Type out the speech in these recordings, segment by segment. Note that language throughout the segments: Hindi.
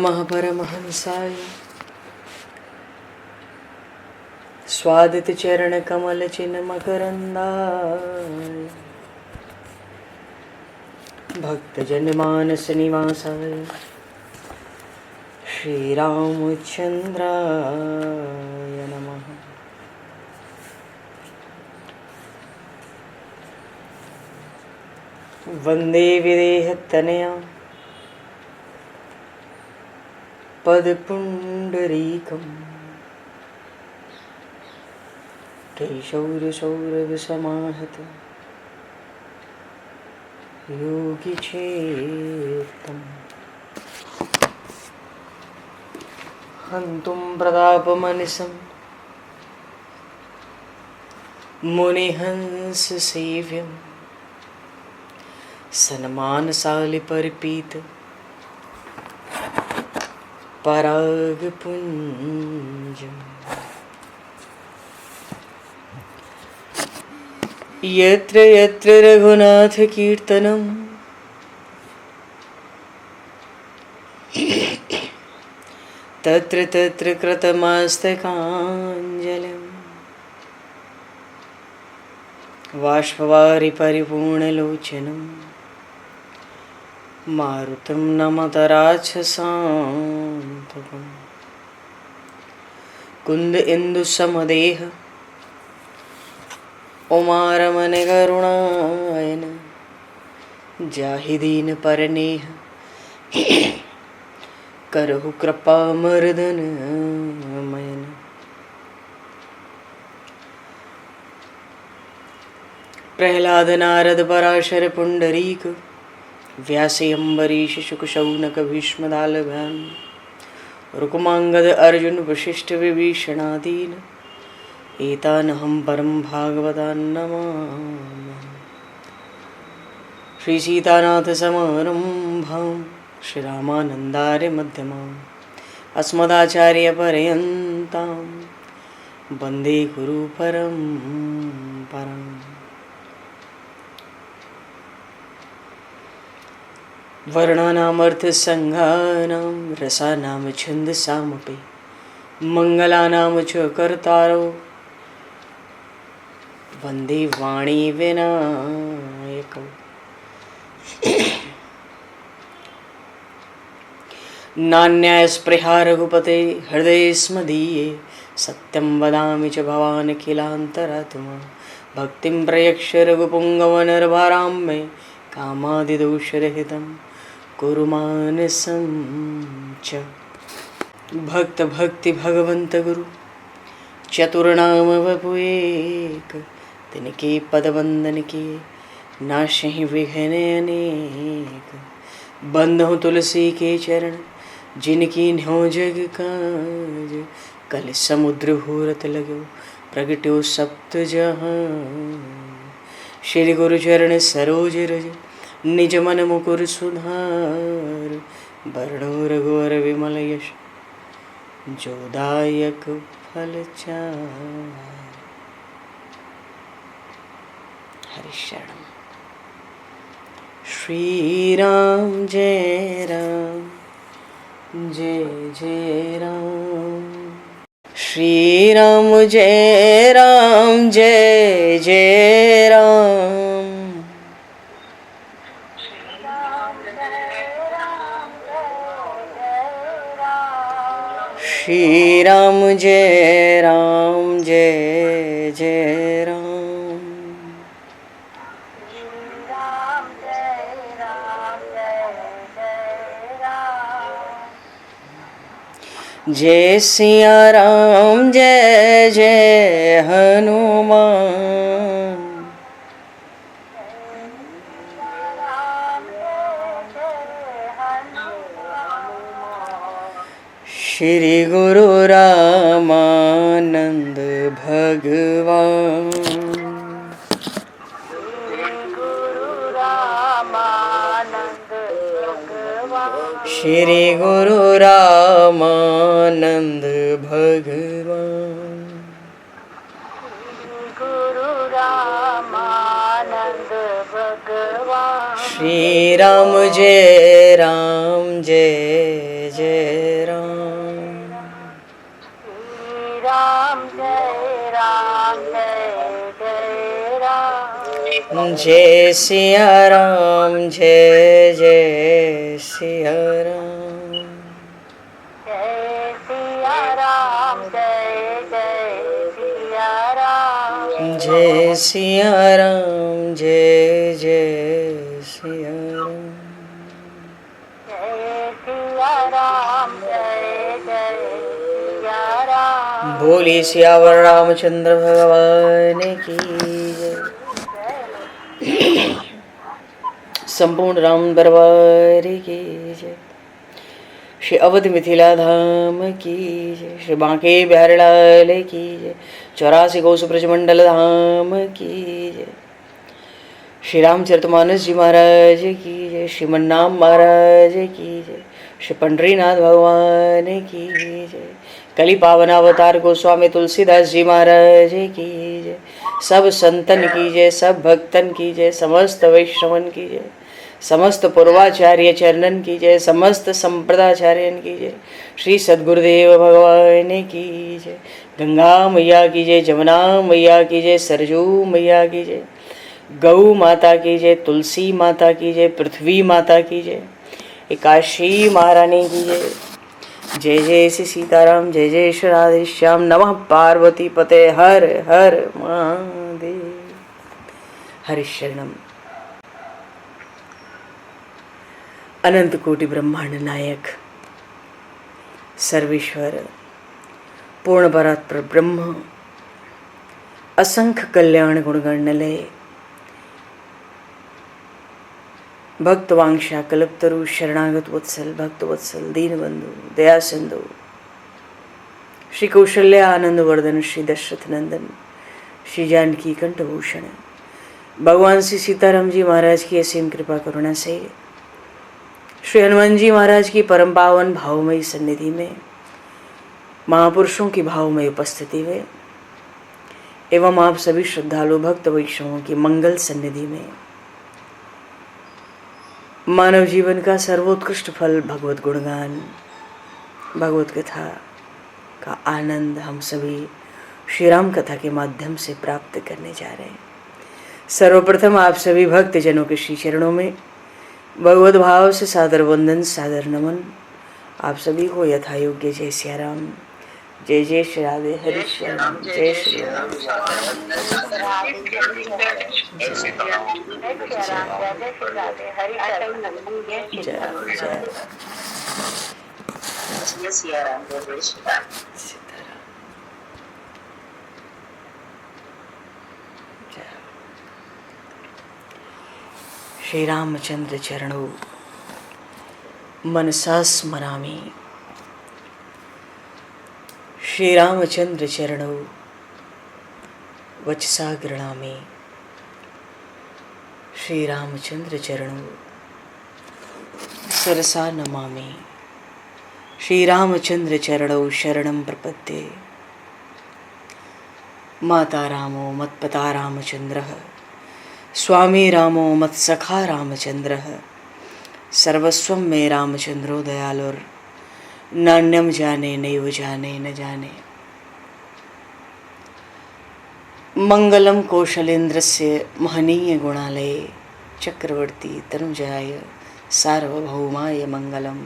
महापरमहंसाय स्वादित चरण कमल चिन्ह मकरंदाय भक्तजन मानस निवासाय श्री रामचंद्राय नमः। वंदे विदेहतनया पदपुंडरीकं केशौरसौरभसमाहत योगिचेतं हन्तुं प्रतापमनिशं मुनिहंससेव्यं सन्मानशालिपरिपीत परागपुञ्जम् यत्र यत्र रघुनाथकीर्तनं तत्र तत्र कृतमस्तकाञ्जलिं बाष्पवारि परिपूर्णलोचनं मारुतं नमत राक्षसान्तकं कुन्द इंदुसमदेह उमारमण करुणायन जाहि दीन परनेह करहु कृपा मर्दन मयन। प्रहलाद नारद पराशर पुंडरीक व्यासे अम्बरीश शुक शौनक भीष्म दालभ्याम रुक्मांगद अर्जुन वशिष्ठ विभीषणादीन एतानहं परम भागवतान् नमामि। श्री सीतानाथ समारंभां श्री रामानन्दार्य मध्यमाम् अस्मदाचार्य पर्यन्तां वन्दे गुरु परम्पराम्। वर्णानामर्थसंज्ञानां रसानां छन्दसामपि मङ्गलानां च कर्तारो वन्दे वाणी विनायकौ। नान्यास्पृहा रघुपते हृदये स्मदीये सत्यं वदामि च भवान् किलान्तरात्मा भक्तिं प्रयक्ष रघुपुङ्गवनर्वरां मे कामादिदोषरहितं कुरु मानसं च। भक्त भक्ति भगवंत गुरु चतुर्नाम वपु एक तिनके पद वंदन के नाशहि विघ्न अनेक। बंधु तुलसी के चरण जिनकी न्यो जग काज कल समुद्र घोरत लगो प्रगट्यो सप्त जहां। श्री गुरु चरण सरोज रज निज मन मुकुर सुधार वर्णो रघुवर विमल यश जोदायक फलचार। हरिशरण श्री राम जय राम जय जय राम श्री राम जय राम जय जय राम श्री राम जय राम जय जय राम जय सिया राम जय जय हनुमान श्री गुरु रामानंद भगवान श्री गुरु रामानंद भगवान गुरु रामानंद श्री राम जय राम जय जय राम। श्री राम जय जय राम। जय सिया राम जय जय सिया राम। जय सिया राम जय सिया राम। जय सिया राम जय जय सिया राम। जय सिया राम जय सिया राम। बोली सियावर रामचंद्र भगवान की जय। संपूर्ण राम दरबार की जय। श्री अवध मिथिला धाम की जय। श्री बांके बिहारी लाल की जय। 84 कोस ब्रजमंडल धाम की जय। श्री रामचरितमानस जी महाराज की जय। श्रीमन्नाम महाराज की जय। श्री पंडरीनाथ भगवान की जय। कली पावन अवतार गोस्वामी तुलसीदास जी महाराज की जय। सब संतन की जय, सब भक्तन की जय, समस्त वैष्णवन की जय, समस्त पूर्वाचार्य चरणन की जय, समस्त संप्रदाचार्यन की जय। श्री सद्गुरुदेव भगवान की जय। गंगा मैया की जय, जमुना मैया की जय, सरजू मैया की जय, गौ माता की जय, तुलसी माता की जय, पृथ्वी माता की जय, एकाशी महारानी की जय। जय जय श्री सीताराम, जय जय श्री राधे श्याम। नमः पार्वती पते हर हर महादेव। हरिशरणम। अनंत कोटि ब्रह्मांड नायक सर्वेश्वर पूर्ण परात्पर ब्रह्म असंख्य कल्याण गुणगणलय भक्तवांक्षा कल्पतरु शरणागत वत्सल भक्तवत्सल दीनबंधु दया सिंधु श्री कौशल्या आनंद वर्धन श्री दशरथ नंदन श्री जानकी कंठभूषण भगवान श्री सीताराम जी महाराज की असीम कृपा करुणा से श्री हनुमान जी महाराज की परम पावन भावमयी सन्निधि में महापुरुषों की भावमयी उपस्थिति में एवं आप सभी श्रद्धालु भक्त वैष्णवों की मंगल सन्निधि में मानव जीवन का सर्वोत्कृष्ट फल भगवत गुणगान भगवत कथा का आनंद हम सभी श्री राम कथा के माध्यम से प्राप्त करने जा रहे हैं। सर्वप्रथम आप सभी भक्त जनों के श्री चरणों में भगवत भाव से सादर वंदन सादर नमन। आप सभी को यथा योग्य जय सिया राम, जय जय श्री राधे हरि श्याम, जय श्री राम। श्री रामचंद्र चरणों मनसा स्मरामि। श्री रामचंद्र चरणों वचसा गृणामि। श्री रामचंद्र चरणों सरसा नमामि। श्री रामचंद्र चरणों शरणं प्रपद्ये। माता रामो मत्पता रामचंद्रः, स्वामी रामो मत्सखा रामचंद्रः, सर्वस्वं मे रामचंद्रो दयालुर, नान्यम जाने नैव जाने न जाने। मंगलम कौशलेन्द्रस्य महनीय गुणालये चक्रवर्ती तनुजाय सार्वभौमाय मंगलम।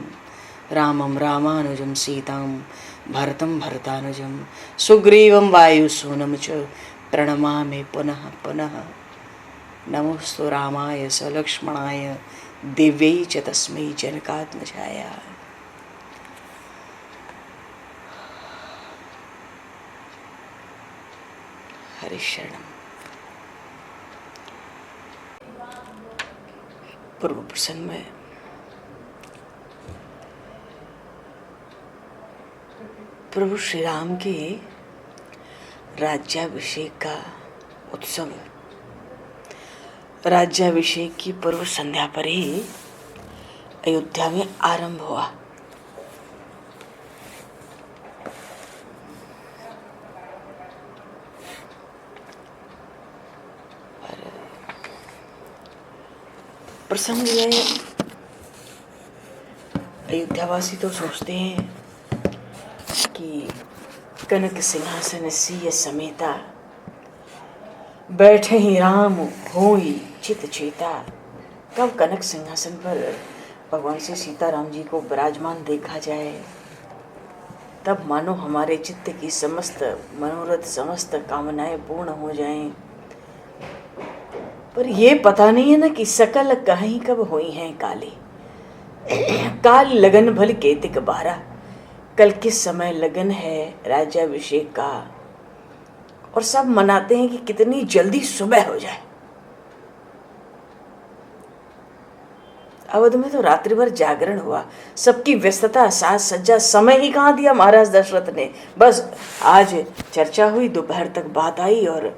रामं रामानुजं सीतां भरतं भरतानुजं सुग्रीवं वायुसूनं च प्रणमामि पुनः पुनः। नमोस्तु रामाय सलक्ष्मणाय दिव्यै च तस्मै जनकात्मजाय। हरिशरणम। पूर्व प्रसंग में प्रभु श्री राम के राज्याभिषेक का उत्सव, राज्याभिषेक की पूर्व संध्या पर ही अयोध्या में आरंभ हुआ। प्रसंग है, अयोध्यावासी तो सोचते हैं कि कनक सिंहासन सिय समेता, बैठे ही राम होई चित चेता। कब कनक सिंहासन पर भगवान श्री सीताराम जी को विराजमान देखा जाए, तब मानो हमारे चित्त की समस्त मनोरथ, समस्त कामनाएं पूर्ण हो जाएं। पर ये पता नहीं है ना कि सकल कहीं कब हुई हैं काली। काल लगन भल केतिक बारा, कल किस समय लगन है राज्याभिषेक का। और सब मनाते हैं कि कितनी जल्दी सुबह हो जाए। अवध में तो रात्रि भर जागरण हुआ, सबकी व्यस्तता, साज सज्जा, समय ही कहाँ दिया महाराज दशरथ ने। बस आज चर्चा हुई, दोपहर तक बात आई और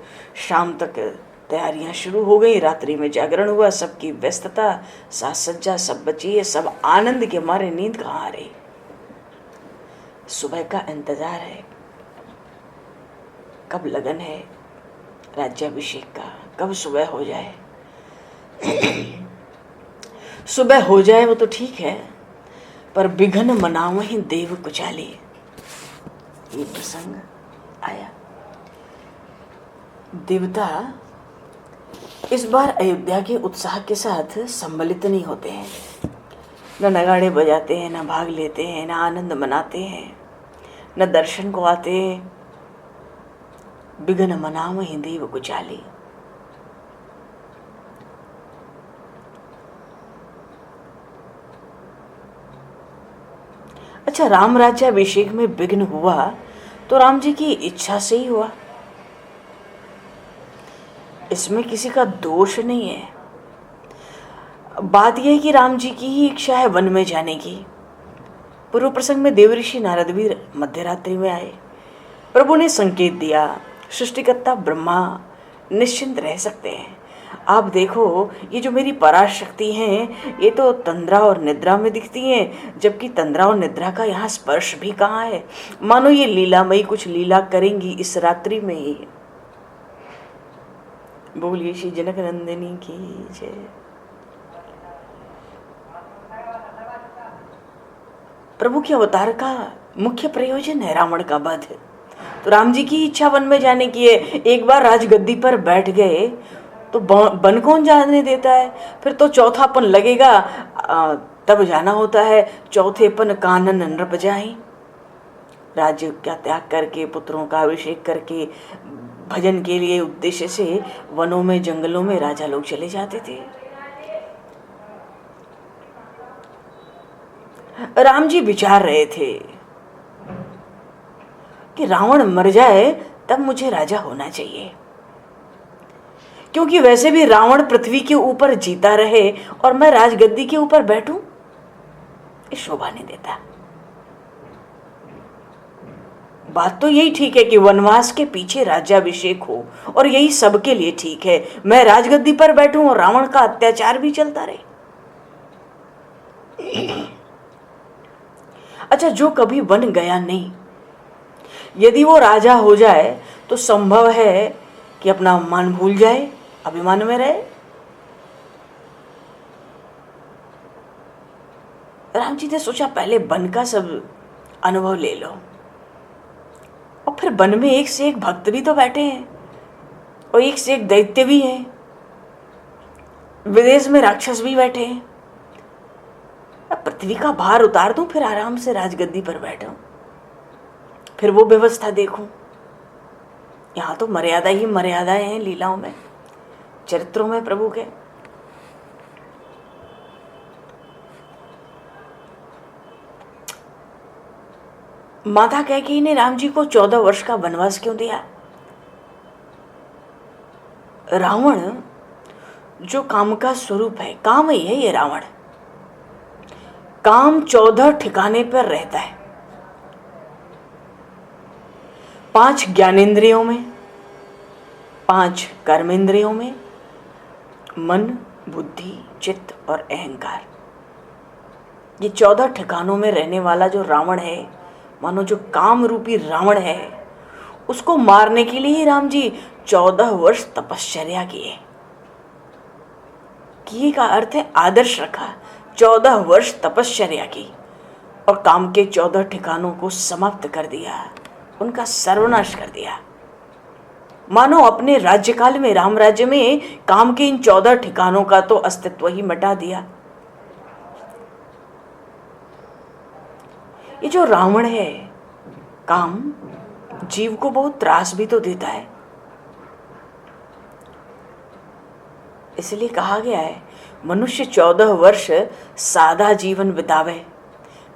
शाम तक तैयारियां शुरू हो गई। रात्रि में जागरण हुआ, सबकी व्यस्तता, साज सज्जा सब बची है। सब आनंद के मारे नींद कहाँ आ रही। सुबह का इंतजार है, कब लगन है राज्याभिषेक का, कब सुबह हो जाए। सुबह हो जाए वो तो ठीक है, पर विघ्न मनावहि देव कुचाले, ये प्रसंग आया। देवता इस बार अयोध्या के उत्साह के साथ सम्मिलित नहीं होते हैं, न नगाड़े बजाते हैं, न भाग लेते हैं, न आनंद मनाते हैं, न दर्शन को आते हैं। विघ्न मनावहि देव कुचाले। अच्छा, राम राज्याभिषेक में विघ्न हुआ तो राम जी की इच्छा से ही हुआ, इसमें किसी का दोष नहीं है। बात यह है कि राम जी की ही इच्छा है वन में जाने की। पूर्व प्रसंग में देवऋषि नारद भी मध्य रात्रि में आए, प्रभु ने संकेत दिया, सृष्टिकर्ता ब्रह्मा निश्चिंत रह सकते हैं। आप देखो, ये जो मेरी पराशक्ति हैं, ये तो तंद्रा और निद्रा में दिखती हैं, जबकि तंद्रा और निद्रा का यहाँ स्पर्श भी कहाँ है। मानो ये लीलामयी कुछ लीला करेंगी इस रात्रि में ही। बोलिए श्री जनक नंदिनी की जय। प्रभु के अवतार का मुख्य प्रयोजन है रावण का वध। तो राम जी की इच्छा वन में जाने की है। एक बार राजगद्दी पर बैठ गए तो वन कौन जाने देता है। फिर तो चौथापन लगेगा, तब जाना होता है। चौथेपन कानन नृप जाए। राज्य का त्याग करके, पुत्रों का अभिषेक करके, भजन के लिए उद्देश्य से वनों में, जंगलों में राजा लोग चले जाते थे। राम जी विचार रहे थे कि रावण मर जाए तब मुझे राजा होना चाहिए, क्योंकि वैसे भी रावण पृथ्वी के ऊपर जीता रहे और मैं राजगद्दी के ऊपर बैठूं, ये शोभा नहीं देता। बात तो यही ठीक है कि वनवास के पीछे राज्याभिषेक हो, और यही सबके लिए ठीक है। मैं राजगद्दी पर बैठूं और रावण का अत्याचार भी चलता रहे। अच्छा, जो कभी वन गया नहीं, यदि वो राजा हो जाए तो संभव है कि अपना मान भूल जाए, अभिमान में रहे। राम जी ने सोचा पहले वन का सब अनुभव ले लो, और फिर वन में एक से एक भक्त भी तो बैठे हैं और एक से एक दैत्य भी हैं, विदेश में राक्षस भी बैठे हैं। अब पृथ्वी का भार उतार दूं, फिर आराम से राजगद्दी पर बैठूं, फिर वो व्यवस्था देखूं। यहां तो मर्यादा ही मर्यादाएं हैं लीलाओं में, चरित्रों में प्रभु के। माता कैकेयी ने राम जी को 14 वर्ष का वनवास क्यों दिया? रावण जो काम का स्वरूप है, काम ही है ये रावण। काम 14 ठिकाने पर रहता है, 5 ज्ञानेंद्रियों में, 5 कर्मेंद्रियों में, मन, बुद्धि, चित्त और अहंकार। ये 14 ठिकानों में रहने वाला जो रावण है, मानो जो काम रूपी रावण है, उसको मारने के लिए ही राम जी 14 वर्ष तपश्चर्या किए। किए का अर्थ है आदर्श रखा। 14 वर्ष तपश्चर्या की और काम के 14 ठिकानों को समाप्त कर दिया, उनका सर्वनाश कर दिया। मानो अपने राज्यकाल में, राम राज्य में, काम के इन 14 ठिकानों का तो अस्तित्व ही मिटा दिया। ये जो रावण है, काम, जीव को बहुत त्रास भी तो देता है। इसलिए कहा गया है मनुष्य 14 वर्ष सादा जीवन बितावे,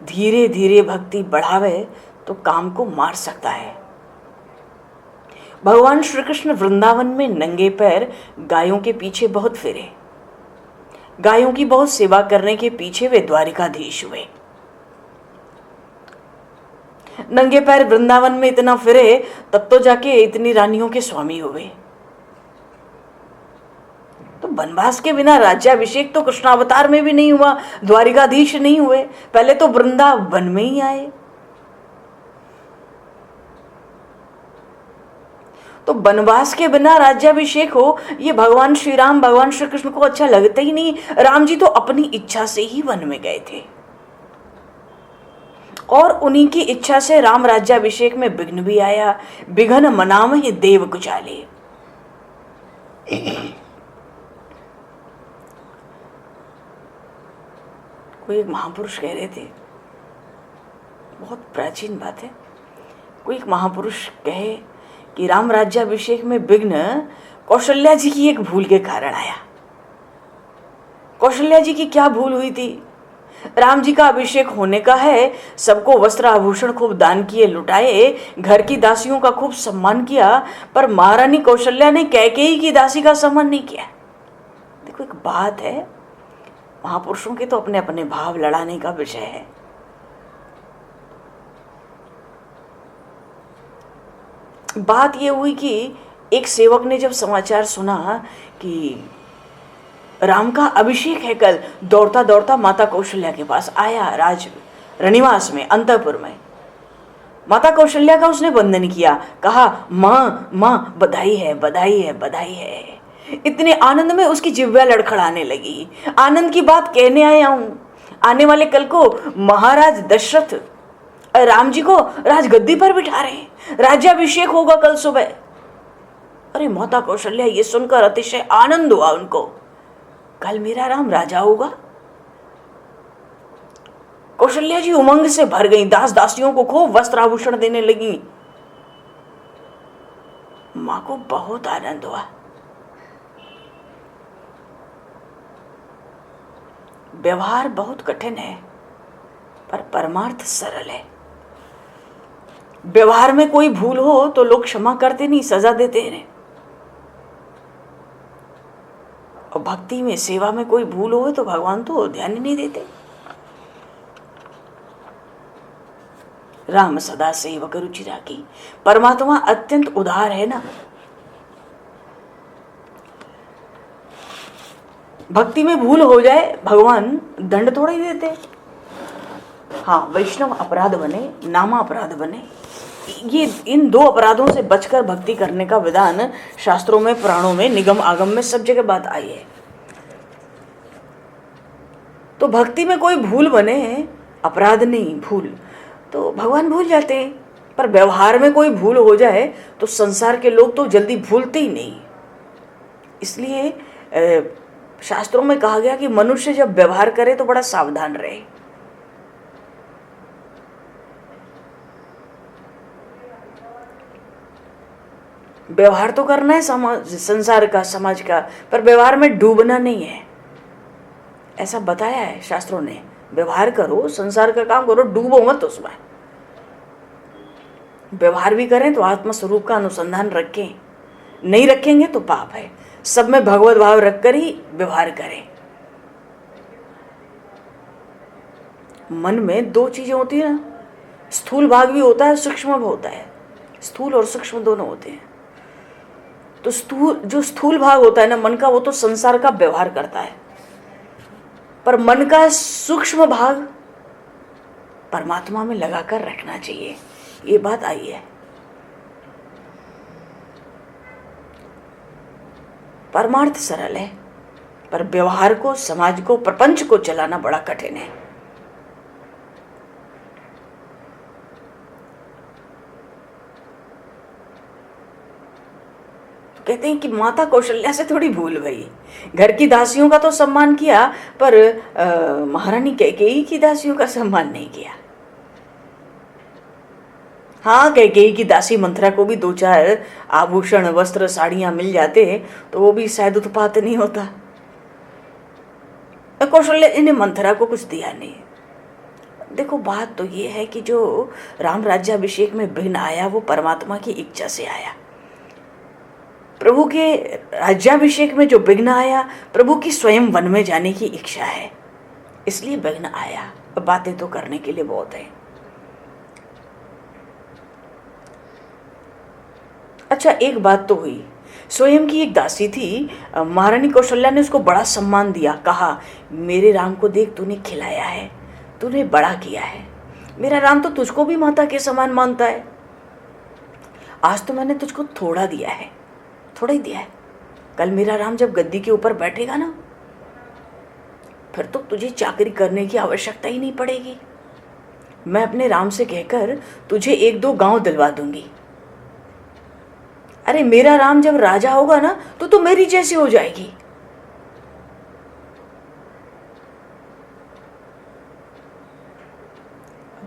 धीरे धीरे भक्ति बढ़ावे तो काम को मार सकता है। भगवान श्री कृष्ण वृंदावन में नंगे पैर गायों के पीछे बहुत फिरे। गायों की बहुत सेवा करने के पीछे वे द्वारिकाधीश हुए। नंगे पैर वृंदावन में इतना फिरे तब तो जाके इतनी रानियों के स्वामी हुए। तो वनवास के बिना राज्याभिषेक तो कृष्णावतार में भी नहीं हुआ, द्वारिकाधीश नहीं हुए, पहले तो वृंदावन में ही आए। तो वनवास के बिना राज्याभिषेक हो, ये भगवान श्री राम, भगवान श्री कृष्ण को अच्छा लगता ही नहीं। राम जी तो अपनी इच्छा से ही वन में गए थे और उन्हीं की इच्छा से राम राज्याभिषेक में विघ्न भी आया। विघ्न मनाम ही देव कुचाले। कोई एक महापुरुष कह रहे थे, बहुत प्राचीन बात है, कोई एक महापुरुष कहे कि राम राज्याभिषेक में विघ्न कौशल्या जी की एक भूल के कारण आया। कौशल्या जी की क्या भूल हुई थी? राम जी का अभिषेक होने का है, सबको वस्त्र आभूषण खूब दान किए, लुटाए, घर की दासियों का खूब सम्मान किया, पर महारानी कौशल्या ने कैकेयी की दासी का सम्मान नहीं किया। देखो, एक बात है, महापुरुषों के तो अपने अपने भाव लड़ाने का विषय है। बात यह हुई कि एक सेवक ने जब समाचार सुना कि राम का अभिषेक है कल, दौड़ता दौड़ता माता कौशल्या के पास आया, राज रनिवास में, अंतःपुर में। माता कौशल्या का उसने वंदन किया, कहा माँ माँ बधाई है, बधाई है, बधाई है। इतने आनंद में उसकी जिह्वा लड़खड़ाने लगी। आनंद की बात कहने आया हूं, आने वाले कल को महाराज दशरथ राम जी को राजगद्दी पर बिठा रहे हैं, राज्याभिषेक होगा कल सुबह। अरे माता कौशल्या ये सुनकर अतिशय आनंद हुआ उनको, कल मेरा राम राजा होगा। कौशल्या जी उमंग से भर गई, दास दासियों को खूब वस्त्र आभूषण देने लगी। मां को बहुत आनंद हुआ। व्यवहार बहुत कठिन है पर परमार्थ सरल है। व्यवहार में कोई भूल हो तो लोग क्षमा करते नहीं, सजा देते हैं। और भक्ति में, सेवा में कोई भूल हो तो भगवान तो ध्यान ही नहीं देते। राम सदा सेवक रुचि राखी। परमात्मा अत्यंत उदार है ना। भक्ति में भूल हो जाए, भगवान दंड थोड़ा ही देते। हाँ, वैष्णव अपराध बने, नामा अपराध बने, ये इन दो अपराधों से बचकर भक्ति करने का विधान शास्त्रों में, पुराणों में, निगम आगम में सब जगह बात आई है। तो भक्ति में कोई भूल बने, अपराध नहीं, भूल, तो भगवान भूल जाते हैं। पर व्यवहार में कोई भूल हो जाए तो संसार के लोग तो जल्दी भूलते ही नहीं। इसलिए शास्त्रों में कहा गया कि मनुष्य जब व्यवहार करे तो बड़ा सावधान रहे। व्यवहार तो करना है संसार का, समाज का, पर व्यवहार में डूबना नहीं है, ऐसा बताया है शास्त्रों ने। व्यवहार करो, संसार का काम करो, डूबो मत उसमें। व्यवहार भी करें तो आत्मस्वरूप का अनुसंधान रखें, नहीं रखेंगे तो पाप है। सब में भगवत भाव रखकर ही व्यवहार करें। मन में दो चीजें होती है ना, स्थूल भाग भी होता है, सूक्ष्म भी होता है। स्थूल और सूक्ष्म दोनों होते हैं। तो जो स्थूल भाग होता है ना मन का, वो तो संसार का व्यवहार करता है, पर मन का सूक्ष्म भाग परमात्मा में लगाकर रखना चाहिए। ये बात आई है। परमार्थ सरल है, पर व्यवहार को, समाज को, प्रपंच को चलाना बड़ा कठिन है। तो कहते हैं कि माता कौशल्या से थोड़ी भूल भई, घर की दासियों का तो सम्मान किया, पर महारानी कैकेयी की दासियों का सम्मान नहीं किया। हाँ, कैकेयी की दासी मंथरा को भी 2-4 आभूषण, वस्त्र, साड़ियां मिल जाते तो वो भी शायद उत्पात नहीं होता। कौशल्या जी ने मंथरा को कुछ दिया नहीं। देखो, बात तो ये है कि जो राम राज्याभिषेक में विघ्न आया वो परमात्मा की इच्छा से आया। प्रभु के राज्याभिषेक में जो विघ्न आया, प्रभु की स्वयं वन में जाने की इच्छा है, इसलिए विघ्न आया। बातें तो करने के लिए बहुत है। अच्छा, एक बात तो हुई, स्वयं की एक दासी थी, महारानी कौशल्या ने उसको बड़ा सम्मान दिया। कहा, मेरे राम को देख, तूने खिलाया है, तूने बड़ा किया है, मेरा राम तो तुझको भी माता के समान मानता है। आज तो मैंने तुझको थोड़ा दिया है, थोड़ा ही दिया है, कल मेरा राम जब गद्दी के ऊपर बैठेगा ना, फिर तो तुझे चाकरी करने की आवश्यकता ही नहीं पड़ेगी। मैं अपने राम से कहकर तुझे 1-2 गांव दिलवा दूंगी। अरे, मेरा राम जब राजा होगा ना तो मेरी जैसी हो जाएगी।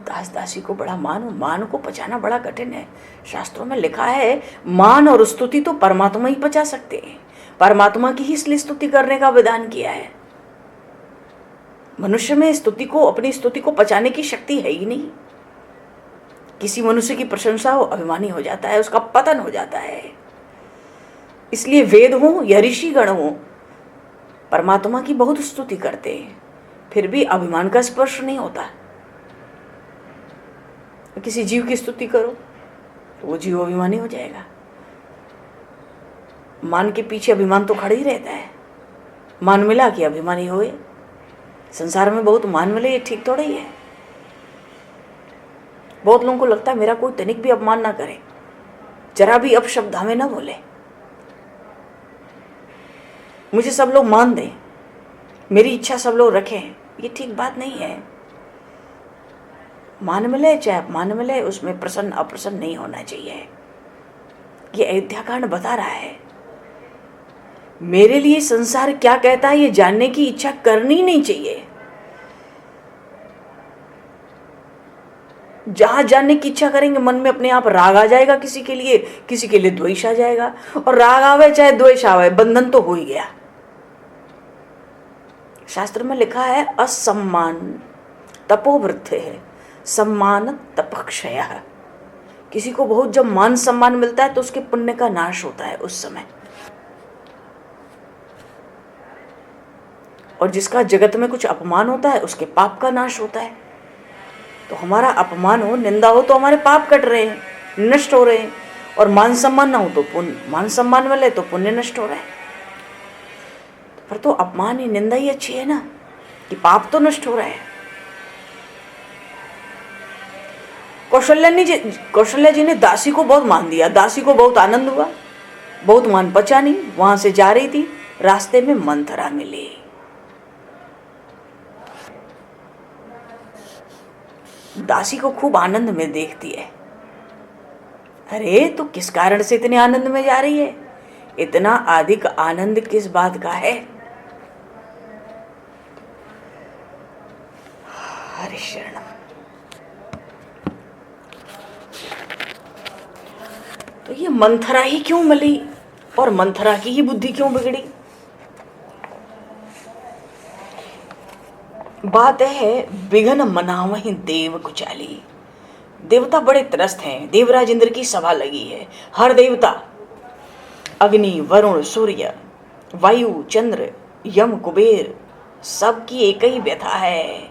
दास दासी को बड़ा मान को पचाना बड़ा कठिन है। शास्त्रों में लिखा है, मान और स्तुति तो परमात्मा ही पचा सकते हैं। परमात्मा की ही इसलिए स्तुति करने का विधान किया है। मनुष्य में स्तुति को, अपनी स्तुति को पचाने की शक्ति है ही नहीं। किसी मनुष्य की प्रशंसा हो, अभिमानी हो जाता है, उसका पतन हो जाता है। इसलिए वेद हो या ऋषिगण हो, परमात्मा की बहुत स्तुति करते हैं, फिर भी अभिमान का स्पर्श नहीं होता। किसी जीव की स्तुति करो तो वो जीव अभिमानी हो जाएगा। मान के पीछे अभिमान तो खड़ा ही रहता है। मान मिला कि अभिमानी होए। संसार में बहुत मान मिले, ये ठीक थोड़ा ही है। बहुत लोगों को लगता है मेरा कोई तनिक भी अपमान ना करे, जरा भी अपशब्द हमें ना बोले, मुझे सब लोग मान दें, मेरी इच्छा सब लोग रखें। ये ठीक बात नहीं है। मान मिले चाहे अपमान मिले, उसमें प्रसन्न अप्रसन्न नहीं होना चाहिए। ये अयोध्या कांड बता रहा है। मेरे लिए संसार क्या कहता है ये जानने की इच्छा करनी नहीं चाहिए। जहां जानने की इच्छा करेंगे, मन में अपने आप राग आ जाएगा, किसी के लिए द्वेष आ जाएगा। और राग आवे चाहे द्वेष आवे, बंधन तो हो ही गया। शास्त्र में लिखा है, असम्मान तपोवृत्ति है, सम्मान तपक्षय। किसी को बहुत जब मान सम्मान मिलता है तो उसके पुण्य का नाश होता है उस समय। और जिसका जगत में कुछ अपमान होता है उसके पाप का नाश होता है। तो हमारा अपमान हो, निंदा हो तो हमारे पाप कट रहे हैं, नष्ट हो रहे हैं। और मान सम्मान ना हो तो पुण्य, मान सम्मान मिले तो पुण्य नष्ट हो रहा है। पर तो अपमान ही, निंदा ही अच्छी है ना, कि पाप तो नष्ट हो रहा है। कौशल्या जी ने दासी को बहुत मान दिया। दासी को बहुत आनंद हुआ, बहुत मान पचा नहीं। वहां से जा रही थी, रास्ते में मंथरा मिली। दासी को खूब आनंद में देखती है। अरे, तो किस कारण से इतने आनंद में जा रही है? इतना अधिक आनंद किस बात का है? हरि शरणम। तो ये मंथरा ही क्यों मिली और मंथरा की ही बुद्धि क्यों बिगड़ी? बात है, विघ्न मनावहि देव कुचाली। देवता बड़े त्रस्त हैं। देवराज इंद्र की सभा लगी है। हर देवता, अग्नि, वरुण, सूर्य, वायु, चंद्र, यम, कुबेर, सबकी एक ही व्यथा है।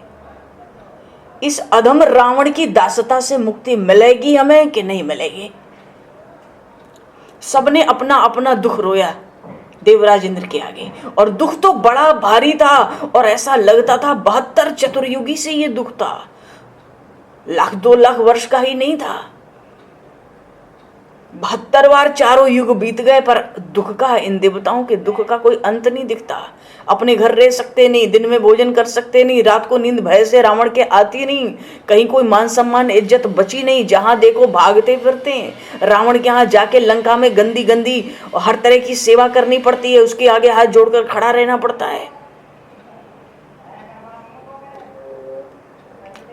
इस अधम रावण की दासता से मुक्ति मिलेगी हमें कि नहीं मिलेगी? सबने अपना अपना दुख रोया देवराज इंद्र के आगे, और दुख तो बड़ा भारी था। और ऐसा लगता था 72 चतुर्युगी से ये दुख था, 1,00,000-2 लाख वर्ष का ही नहीं था। 72 बार चारों युग बीत गए, पर दुख का, इन देवताओं के दुख का कोई अंत नहीं दिखता। अपने घर रह सकते नहीं, दिन में भोजन कर सकते नहीं, रात को नींद भय से रावण के आती नहीं, कहीं कोई मान सम्मान इज्जत बची नहीं, जहां देखो भागते फिरते हैं। रावण के यहाँ जाके लंका में गंदी गंदी हर तरह की सेवा करनी पड़ती है, उसके आगे हाथ जोड़कर खड़ा रहना पड़ता है।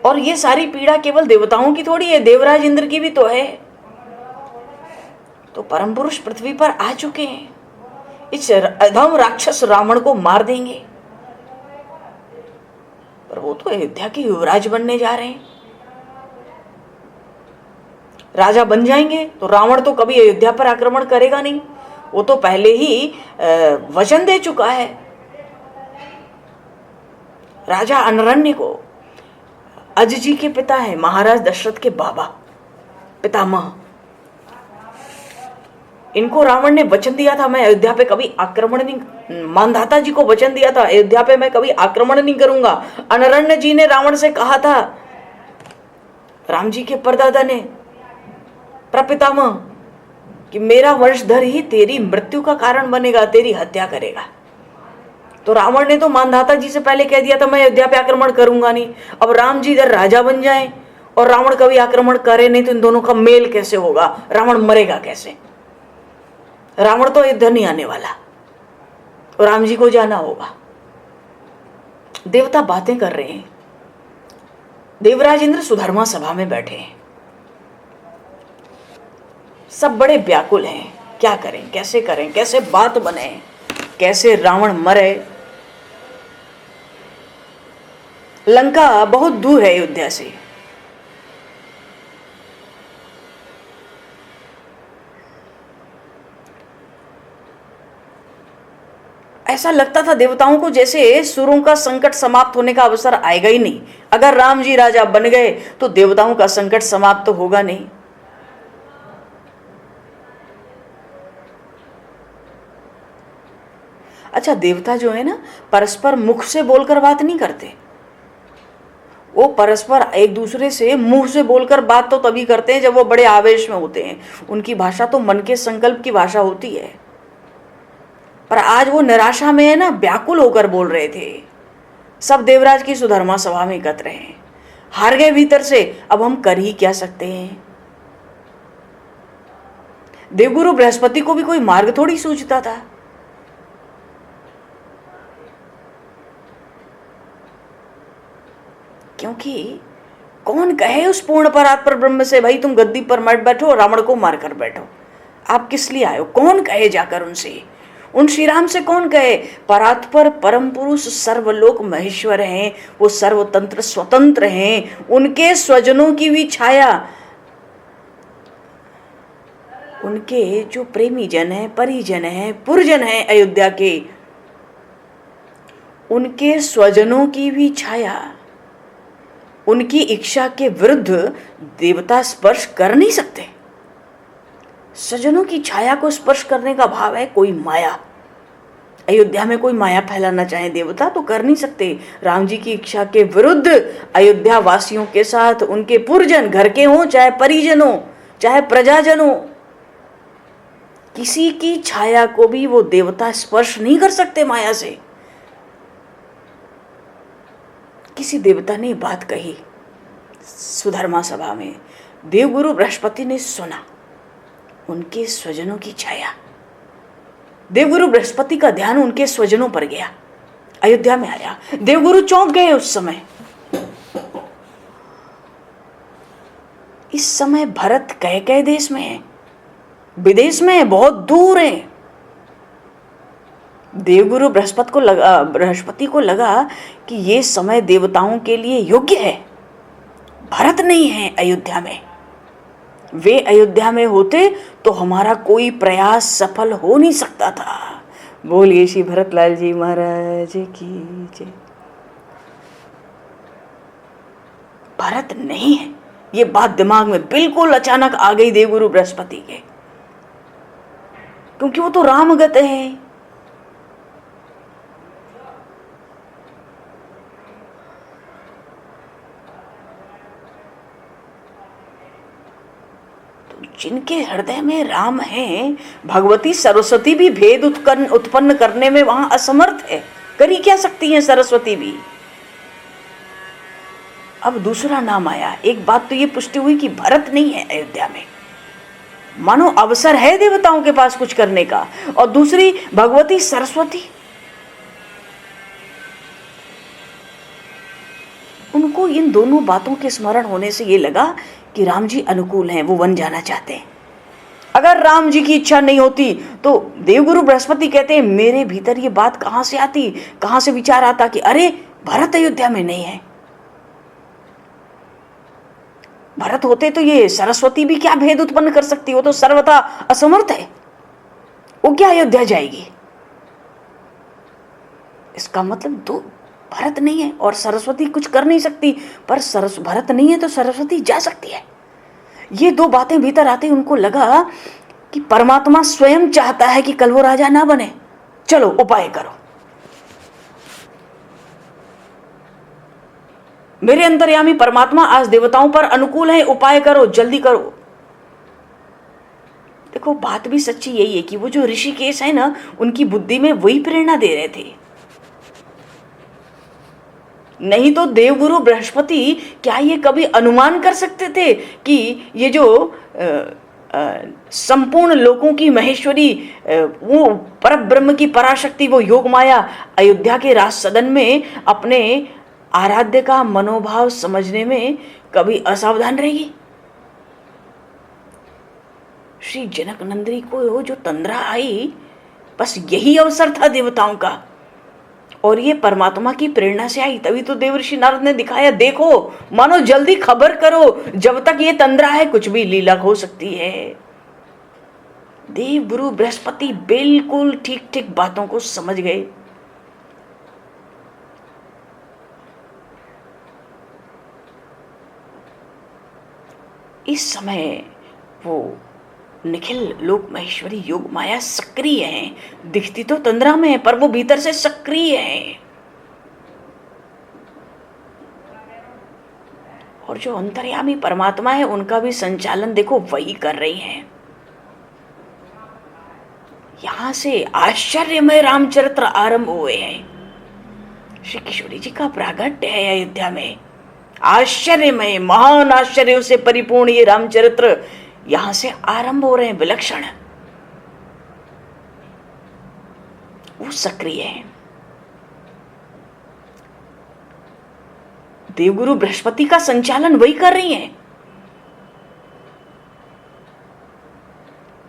और ये सारी पीड़ा केवल देवताओं की थोड़ी है, देवराज इंद्र की भी तो है। तो परम पुरुष पृथ्वी पर आ चुके हैं, इस अधम राक्षस रावण को मार देंगे। पर वो तो अयोध्या के युवराज बनने जा रहे हैं, राजा बन जाएंगे तो रावण तो कभी अयोध्या पर आक्रमण करेगा नहीं। वो तो पहले ही वचन दे चुका है राजा अनरण्य को। अज जी के पिता है, महाराज दशरथ के बाबा, पितामह। इनको रावण ने वचन दिया था, मैं अयोध्या पे कभी आक्रमण नहीं, मानधाता जी को वचन दिया था, अयोध्या पे मैं कभी आक्रमण नहीं करूंगा। अनरण्य जी ने रावण से कहा था, राम जी के परदादा ने, प्रपितामह, कि मेरा वंशधर ही तेरी मृत्यु का कारण बनेगा, तेरी हत्या करेगा। तो रावण ने तो मानधाता जी से पहले कह दिया था, मैं अयोध्या पे आक्रमण करूंगा नहीं। अब राम जी इधर राजा बन जाए और रावण कभी आक्रमण करे नहीं, तो इन दोनों का मेल कैसे होगा? रावण मरेगा कैसे? रावण तो अयोध्या नहीं आने वाला और राम जी को जाना होगा। देवता बातें कर रहे हैं, देवराज इंद्र सुधर्मा सभा में बैठे हैं, सब बड़े व्याकुल हैं, क्या करें, कैसे करें, कैसे बात बने, कैसे रावण मरे। लंका बहुत दूर है अयोध्या से, ऐसा लगता था देवताओं को जैसे सुरों का संकट समाप्त होने का अवसर आएगा ही नहीं। अगर राम जी राजा बन गए तो देवताओं का संकट समाप्त तो होगा नहीं। अच्छा, देवता जो है ना, परस्पर मुख से बोलकर बात नहीं करते, वो परस्पर एक दूसरे से मुंह से बोलकर बात तो तभी करते हैं जब वो बड़े आवेश में होते हैं। उनकी भाषा तो मन के संकल्प की भाषा होती है। पर आज वो निराशा में है ना, व्याकुल होकर बोल रहे थे। सब देवराज की सुधर्मा सभा में एकत्र हैं, हार गए भीतर से, अब हम कर ही क्या सकते हैं। देवगुरु बृहस्पति को भी कोई मार्ग थोड़ी सूझता था। क्योंकि कौन कहे उस पूर्ण परात्पर ब्रह्म से, भाई तुम गद्दी पर मत बैठो, रावण को मारकर बैठो, आप किस लिए आए हो? कौन कहे जाकर उनसे? उन श्री राम से कौन कहे? परात्पर परम पुरुष सर्वलोक महेश्वर हैं, वो सर्वतंत्र स्वतंत्र हैं। उनके स्वजनों की भी छाया, उनके जो प्रेमी जन है, परिजन है, पुरजन है अयोध्या के, उनके स्वजनों की भी छाया, उनकी इच्छा के विरुद्ध देवता स्पर्श कर नहीं सकते। स्वजनों की छाया को स्पर्श करने का भाव है कोई माया। अयोध्या में कोई माया फैलाना चाहे देवता तो कर नहीं सकते। राम जी की इच्छा के विरुद्ध अयोध्या वासियों के साथ उनके पुरजन, घर के हों चाहे परिजन हो चाहे प्रजाजन हो, किसी की छाया को भी वो देवता स्पर्श नहीं कर सकते माया से। किसी देवता ने बात कही सुधर्मा सभा में, देवगुरु बृहस्पति ने सुना, उनके स्वजनों की छाया। देवगुरु बृहस्पति का ध्यान उनके स्वजनों पर गया, अयोध्या में आया। देवगुरु चौंक गए उस समय। इस समय भरत कह देश में है, विदेश में है, बहुत दूर है। देवगुरु बृहस्पति को लगा कि ये समय देवताओं के लिए योग्य है। भरत नहीं है अयोध्या में, वे अयोध्या में होते तो हमारा कोई प्रयास सफल हो नहीं सकता था। बोलिए श्री भरतलाल जी महाराज की जय। भरत नहीं है, ये बात दिमाग में बिल्कुल अचानक आ गई देवगुरु बृहस्पति के, क्योंकि वो तो रामगत है। तो जिनके हृदय में राम है, भगवती सरस्वती भी भेद उत्पन्न करने में वहां असमर्थ है। कर ही क्या सकती है सरस्वती भी। अब दूसरा नाम आया। एक बात तो ये पुष्टि हुई कि भरत नहीं है अयोध्या में, मानो अवसर है देवताओं के पास कुछ करने का। और दूसरी भगवती सरस्वती, उनको इन दोनों बातों के स्मरण होने से ये लगा कि राम जी अनुकूल हैं, वो वन जाना चाहते हैं। अगर राम जी की इच्छा नहीं होती तो देवगुरु बृहस्पति कहते हैं मेरे भीतर ये बात कहां से आती, कहां से विचार आता कि अरे भरत अयोध्या में नहीं है। भरत होते तो ये सरस्वती भी क्या भेद उत्पन्न कर सकती, वो तो सर्वथा असमर्थ है, वो क्या अयोध्या जाएगी। इसका मतलब दो, भरत नहीं है और सरस्वती कुछ कर नहीं सकती, पर भरत नहीं है तो सरस्वती जा सकती है। ये दो बातें भीतर आते उनको लगा कि परमात्मा स्वयं चाहता है कि कल वो राजा ना बने, चलो उपाय करो। मेरे अंतर्यामी परमात्मा आज देवताओं पर अनुकूल है, उपाय करो, जल्दी करो। देखो बात भी सच्ची यही है कि वो जो ऋषिकेश है ना, उनकी बुद्धि में वही प्रेरणा दे रहे थे। नहीं तो देवगुरु बृहस्पति क्या ये कभी अनुमान कर सकते थे कि ये जो संपूर्ण लोकों की महेश्वरी, वो परब्रह्म की पराशक्ति, वो योग माया अयोध्या के राज सदन में अपने आराध्य का मनोभाव समझने में कभी असावधान रहेगी। श्री जनक नंदी को जो तंद्रा आई, बस यही अवसर था देवताओं का, और ये परमात्मा की प्रेरणा से आई। तभी तो देवर्षि नारद ने दिखाया, देखो मानो जल्दी खबर करो, जब तक ये तंद्रा है कुछ भी लीला हो सकती है। देव गुरु बृहस्पति बिल्कुल ठीक ठीक बातों को समझ गए। इस समय वो निखिल लोक महेश्वरी योग माया सक्रिय है, दिखती तो तंद्रा में है पर वो भीतर से सक्रिय है। और जो अंतर्यामी परमात्मा है उनका भी संचालन देखो वही कर रही हैं। यहां से आश्चर्यमय रामचरित्र आरंभ हुए हैं। श्री किशोरी जी का प्रागट्य है अयोध्या में। आश्चर्यमय, महान आश्चर्यों से परिपूर्ण ये रामचरित्र यहां से आरंभ हो रहे हैं। विलक्षण, वो सक्रिय है। देवगुरु बृहस्पति का संचालन वही कर रही हैं।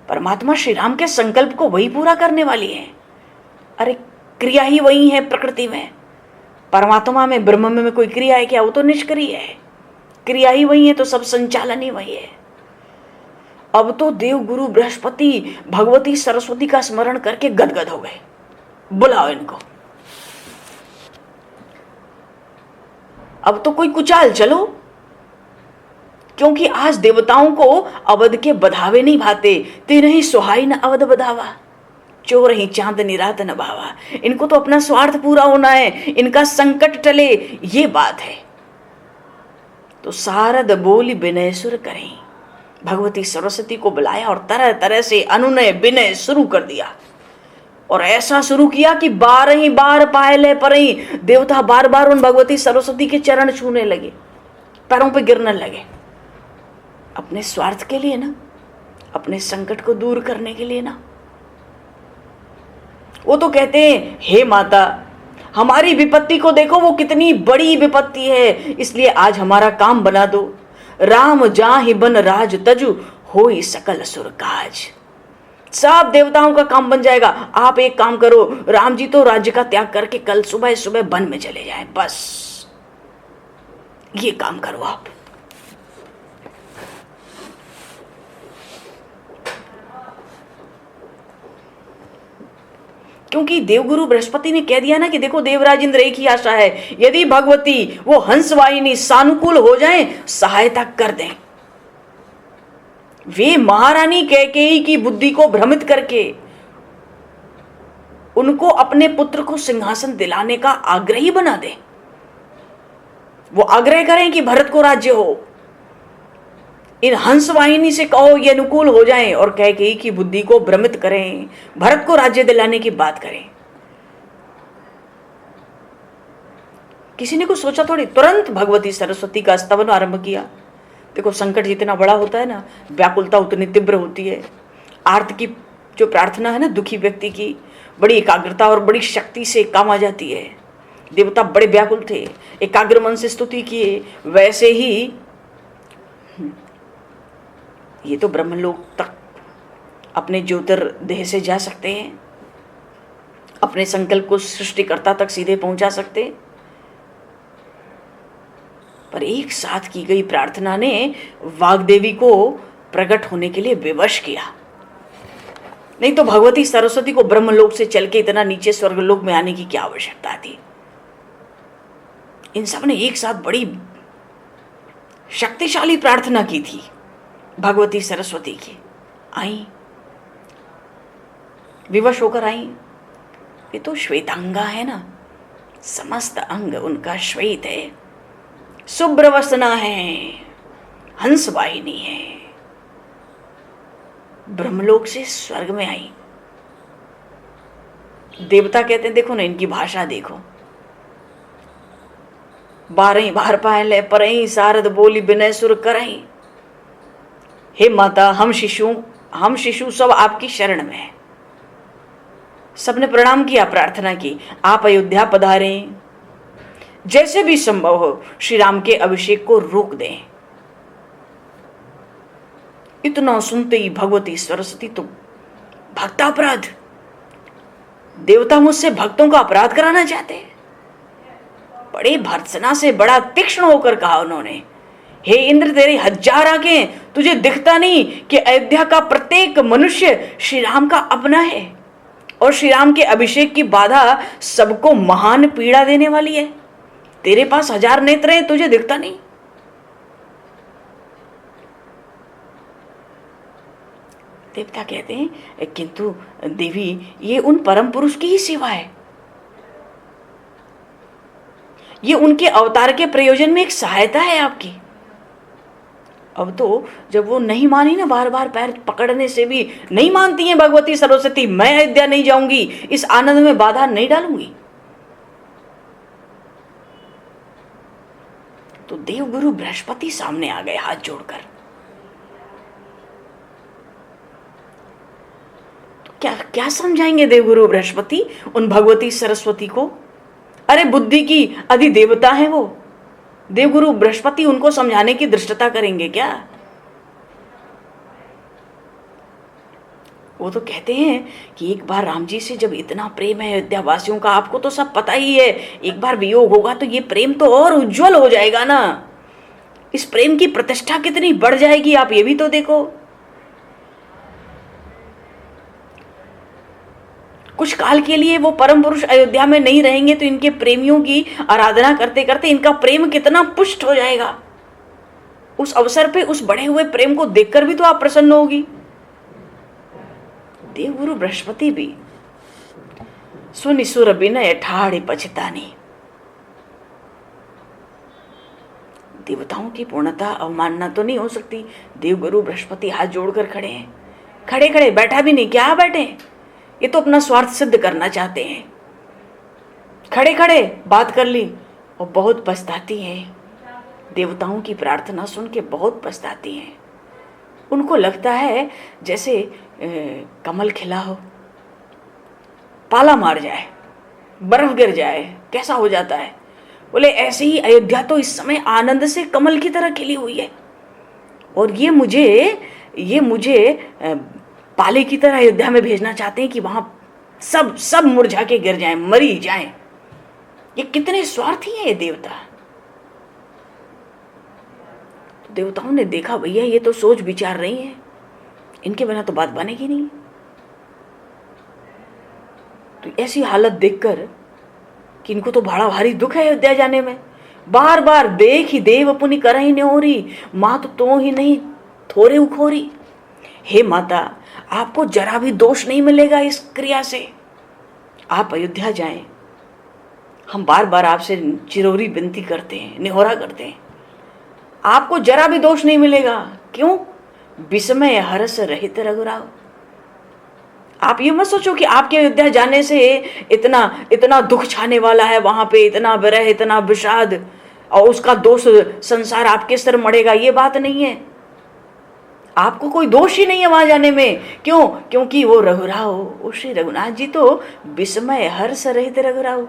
परमात्मा श्री राम के संकल्प को वही पूरा करने वाली है। अरे क्रिया ही वही है प्रकृति में। परमात्मा में, ब्रह्म में कोई क्रिया है क्या? वो तो निष्क्रिय है। क्रिया ही वही है तो सब संचालन ही वही है। अब तो देव गुरु बृहस्पति भगवती सरस्वती का स्मरण करके गदगद हो गए। बुलाओ इनको, अब तो कोई कुचाल चलो, क्योंकि आज देवताओं को अवध के बधावे नहीं भाते। तेरे ही सुहाई न अवध बधावा, चोर ही चांदनी रात न भावा। इनको तो अपना स्वार्थ पूरा होना है, इनका संकट टले, ये बात है। तो सारद बोली विनय सुर करें। भगवती सरस्वती को बुलाया और तरह तरह से अनुनय विनय शुरू कर दिया। और ऐसा शुरू किया कि 12 बार पायले पर ही देवता बार बार उन भगवती सरस्वती के चरण छूने लगे, पैरों पे गिरने लगे। अपने स्वार्थ के लिए ना, अपने संकट को दूर करने के लिए ना। वो तो कहते हैं, हे माता हमारी विपत्ति को देखो, वो कितनी बड़ी विपत्ति है, इसलिए आज हमारा काम बना दो। राम जाहि बन राज तजु, होई सकल सुर काज। सब देवताओं का काम बन जाएगा। आप एक काम करो, राम जी तो राज्य का त्याग करके कल सुबह सुबह वन में चले जाएं, बस ये काम करो आप। क्योंकि देवगुरु बृहस्पति ने कह दिया ना कि देखो देवराज इंद्र एक ही आशा है, यदि भगवती वो हंसवाहिनी सानुकूल हो जाएं, सहायता कर दें। वे महारानी कैकेयी की बुद्धि को भ्रमित करके उनको अपने पुत्र को सिंहासन दिलाने का आग्रही बना दें। वो आग्रह करें कि भरत को राज्य हो। इन हंस वाहिनी से कहो ये अनुकूल हो जाएं और कैकेयी की बुद्धि को भ्रमित करें, भरत को राज्य दिलाने की बात करें। किसी ने कुछ सोचा थोड़ी, तुरंत भगवती सरस्वती का स्तवन आरंभ किया। देखो संकट जितना बड़ा होता है ना, व्याकुलता उतनी तीव्र होती है। आर्त की जो प्रार्थना है ना, दुखी व्यक्ति की, बड़ी एकाग्रता और बड़ी शक्ति से काम आ जाती है। देवता बड़े व्याकुल थे, एकाग्र मन से स्तुति किए। वैसे ही ये तो ब्रह्मलोक तक अपने ज्योतिर्देह से जा सकते हैं, अपने संकल्प को सृष्टिकर्ता तक सीधे पहुंचा सकते हैं। पर एक साथ की गई प्रार्थना ने वाग्देवी को प्रकट होने के लिए विवश किया। नहीं तो भगवती सरस्वती को ब्रह्मलोक से चल के इतना नीचे स्वर्गलोक में आने की क्या आवश्यकता थी। इन सब ने एक साथ बड़ी शक्तिशाली प्रार्थना की थी भगवती सरस्वती की। आई, विवश होकर आई। ये तो श्वेतांगा है ना, समस्त अंग उनका श्वेत है, शुभ्रवसना है, हंस वाहिनी है। ब्रह्मलोक से स्वर्ग में आई। देवता कहते हैं देखो ना, इनकी भाषा देखो। 12 बार पाए ले परई, सारद बोली विनय सुर करई। हे माता, हम शिशु सब आपकी शरण में हैं। सबने प्रणाम किया, प्रार्थना की, आप अयोध्या पधारें, जैसे भी संभव हो श्री राम के अभिषेक को रोक दें। इतना सुनते ही भगवती सरस्वती तो भक्तापराध, देवता मुझसे भक्तों का अपराध कराना चाहते हैं। बड़े भर्त्सना से बड़ा तीक्ष्ण होकर कहा उन्होंने, हे इंद्र, तेरी 1000 आंखें, तुझे दिखता नहीं कि अयोध्या का प्रत्येक मनुष्य श्री राम का अपना है और श्री राम के अभिषेक की बाधा सबको महान पीड़ा देने वाली है। तेरे पास 1000 नेत्र हैं, तुझे दिखता नहीं। देवता कहते हैं किंतु देवी, ये उन परम पुरुष की ही सेवा है, ये उनके अवतार के प्रयोजन में एक सहायता है आपकी। अब तो जब वो नहीं मानी ना, बार बार पैर पकड़ने से भी नहीं मानती हैं भगवती सरस्वती, मैं अयोध्या नहीं जाऊंगी, इस आनंद में बाधा नहीं डालूंगी। तो देवगुरु बृहस्पति सामने आ गए हाथ जोड़कर। तो क्या समझाएंगे देवगुरु बृहस्पति उन भगवती सरस्वती को? अरे बुद्धि की अधिदेवता है वो, देवगुरु बृहस्पति उनको समझाने की धृष्टता करेंगे क्या? वो तो कहते हैं कि एक बार राम जी से जब इतना प्रेम है अयोध्या वासियों का, आपको तो सब पता ही है, एक बार वियोग होगा तो ये प्रेम तो और उज्जवल हो जाएगा ना। इस प्रेम की प्रतिष्ठा कितनी बढ़ जाएगी, आप ये भी तो देखो। कुछ काल के लिए वो परम पुरुष अयोध्या में नहीं रहेंगे तो इनके प्रेमियों की आराधना करते करते इनका प्रेम कितना पुष्ट हो जाएगा। उस अवसर पे उस बढ़े हुए प्रेम को देखकर भी तो आप प्रसन्न होगी। देवगुरु बृहस्पति भी सुनि सुर बिनय ठाढ़े पछतानी। देवताओं की पूर्णता अवमानना तो नहीं हो सकती। देवगुरु बृहस्पति हाथ जोड़कर खड़े हैं, खड़े खड़े, बैठा भी नहीं, क्या बैठे, ये तो अपना स्वार्थ सिद्ध करना चाहते हैं। खड़े खड़े बात कर ली और बहुत पछताती हैं। देवताओं की प्रार्थना सुन के बहुत पछताती हैं। उनको लगता है जैसे कमल खिला हो, पाला मार जाए, बर्फ गिर जाए, कैसा हो जाता है। बोले ऐसे ही अयोध्या तो इस समय आनंद से कमल की तरह खिली हुई है और ये मुझे पाले की तरह अयोध्या में भेजना चाहते हैं कि वहां सब मुरझा के गिर जाएं, मरी जाएं। ये कितने स्वार्थी हैं ये देवता। तो देवताओं ने देखा भैया ये तो सोच विचार रही है, इनके बिना तो बात बनेगी नहीं। तो ऐसी हालत देखकर कि इनको तो बड़ा भारी दुख है अयोध्या जाने में, बार बार देख ही देव अपनी करही न्योरी, मात तो ही नहीं थोड़े उखोरी। हे माता, आपको जरा भी दोष नहीं मिलेगा इस क्रिया से, आप अयोध्या जाएं। हम बार बार आपसे चिरौरी विनती करते हैं, निहोरा करते हैं। आपको जरा भी दोष नहीं मिलेगा। क्यों? विस्मय हर्ष रहित रघुराव। आप ये मत सोचो कि आपके अयोध्या जाने से इतना इतना दुख छाने वाला है, वहां पे इतना विरह, इतना विषाद, और उसका दोष संसार आपके सिर मढ़ेगा। ये बात नहीं है। आपको कोई दोष ही नहीं है वहां जाने में। क्यों? क्योंकि वो रघुराव, वो श्री रघुनाथ जी तो विस्मय हर्ष रहित रघुराव।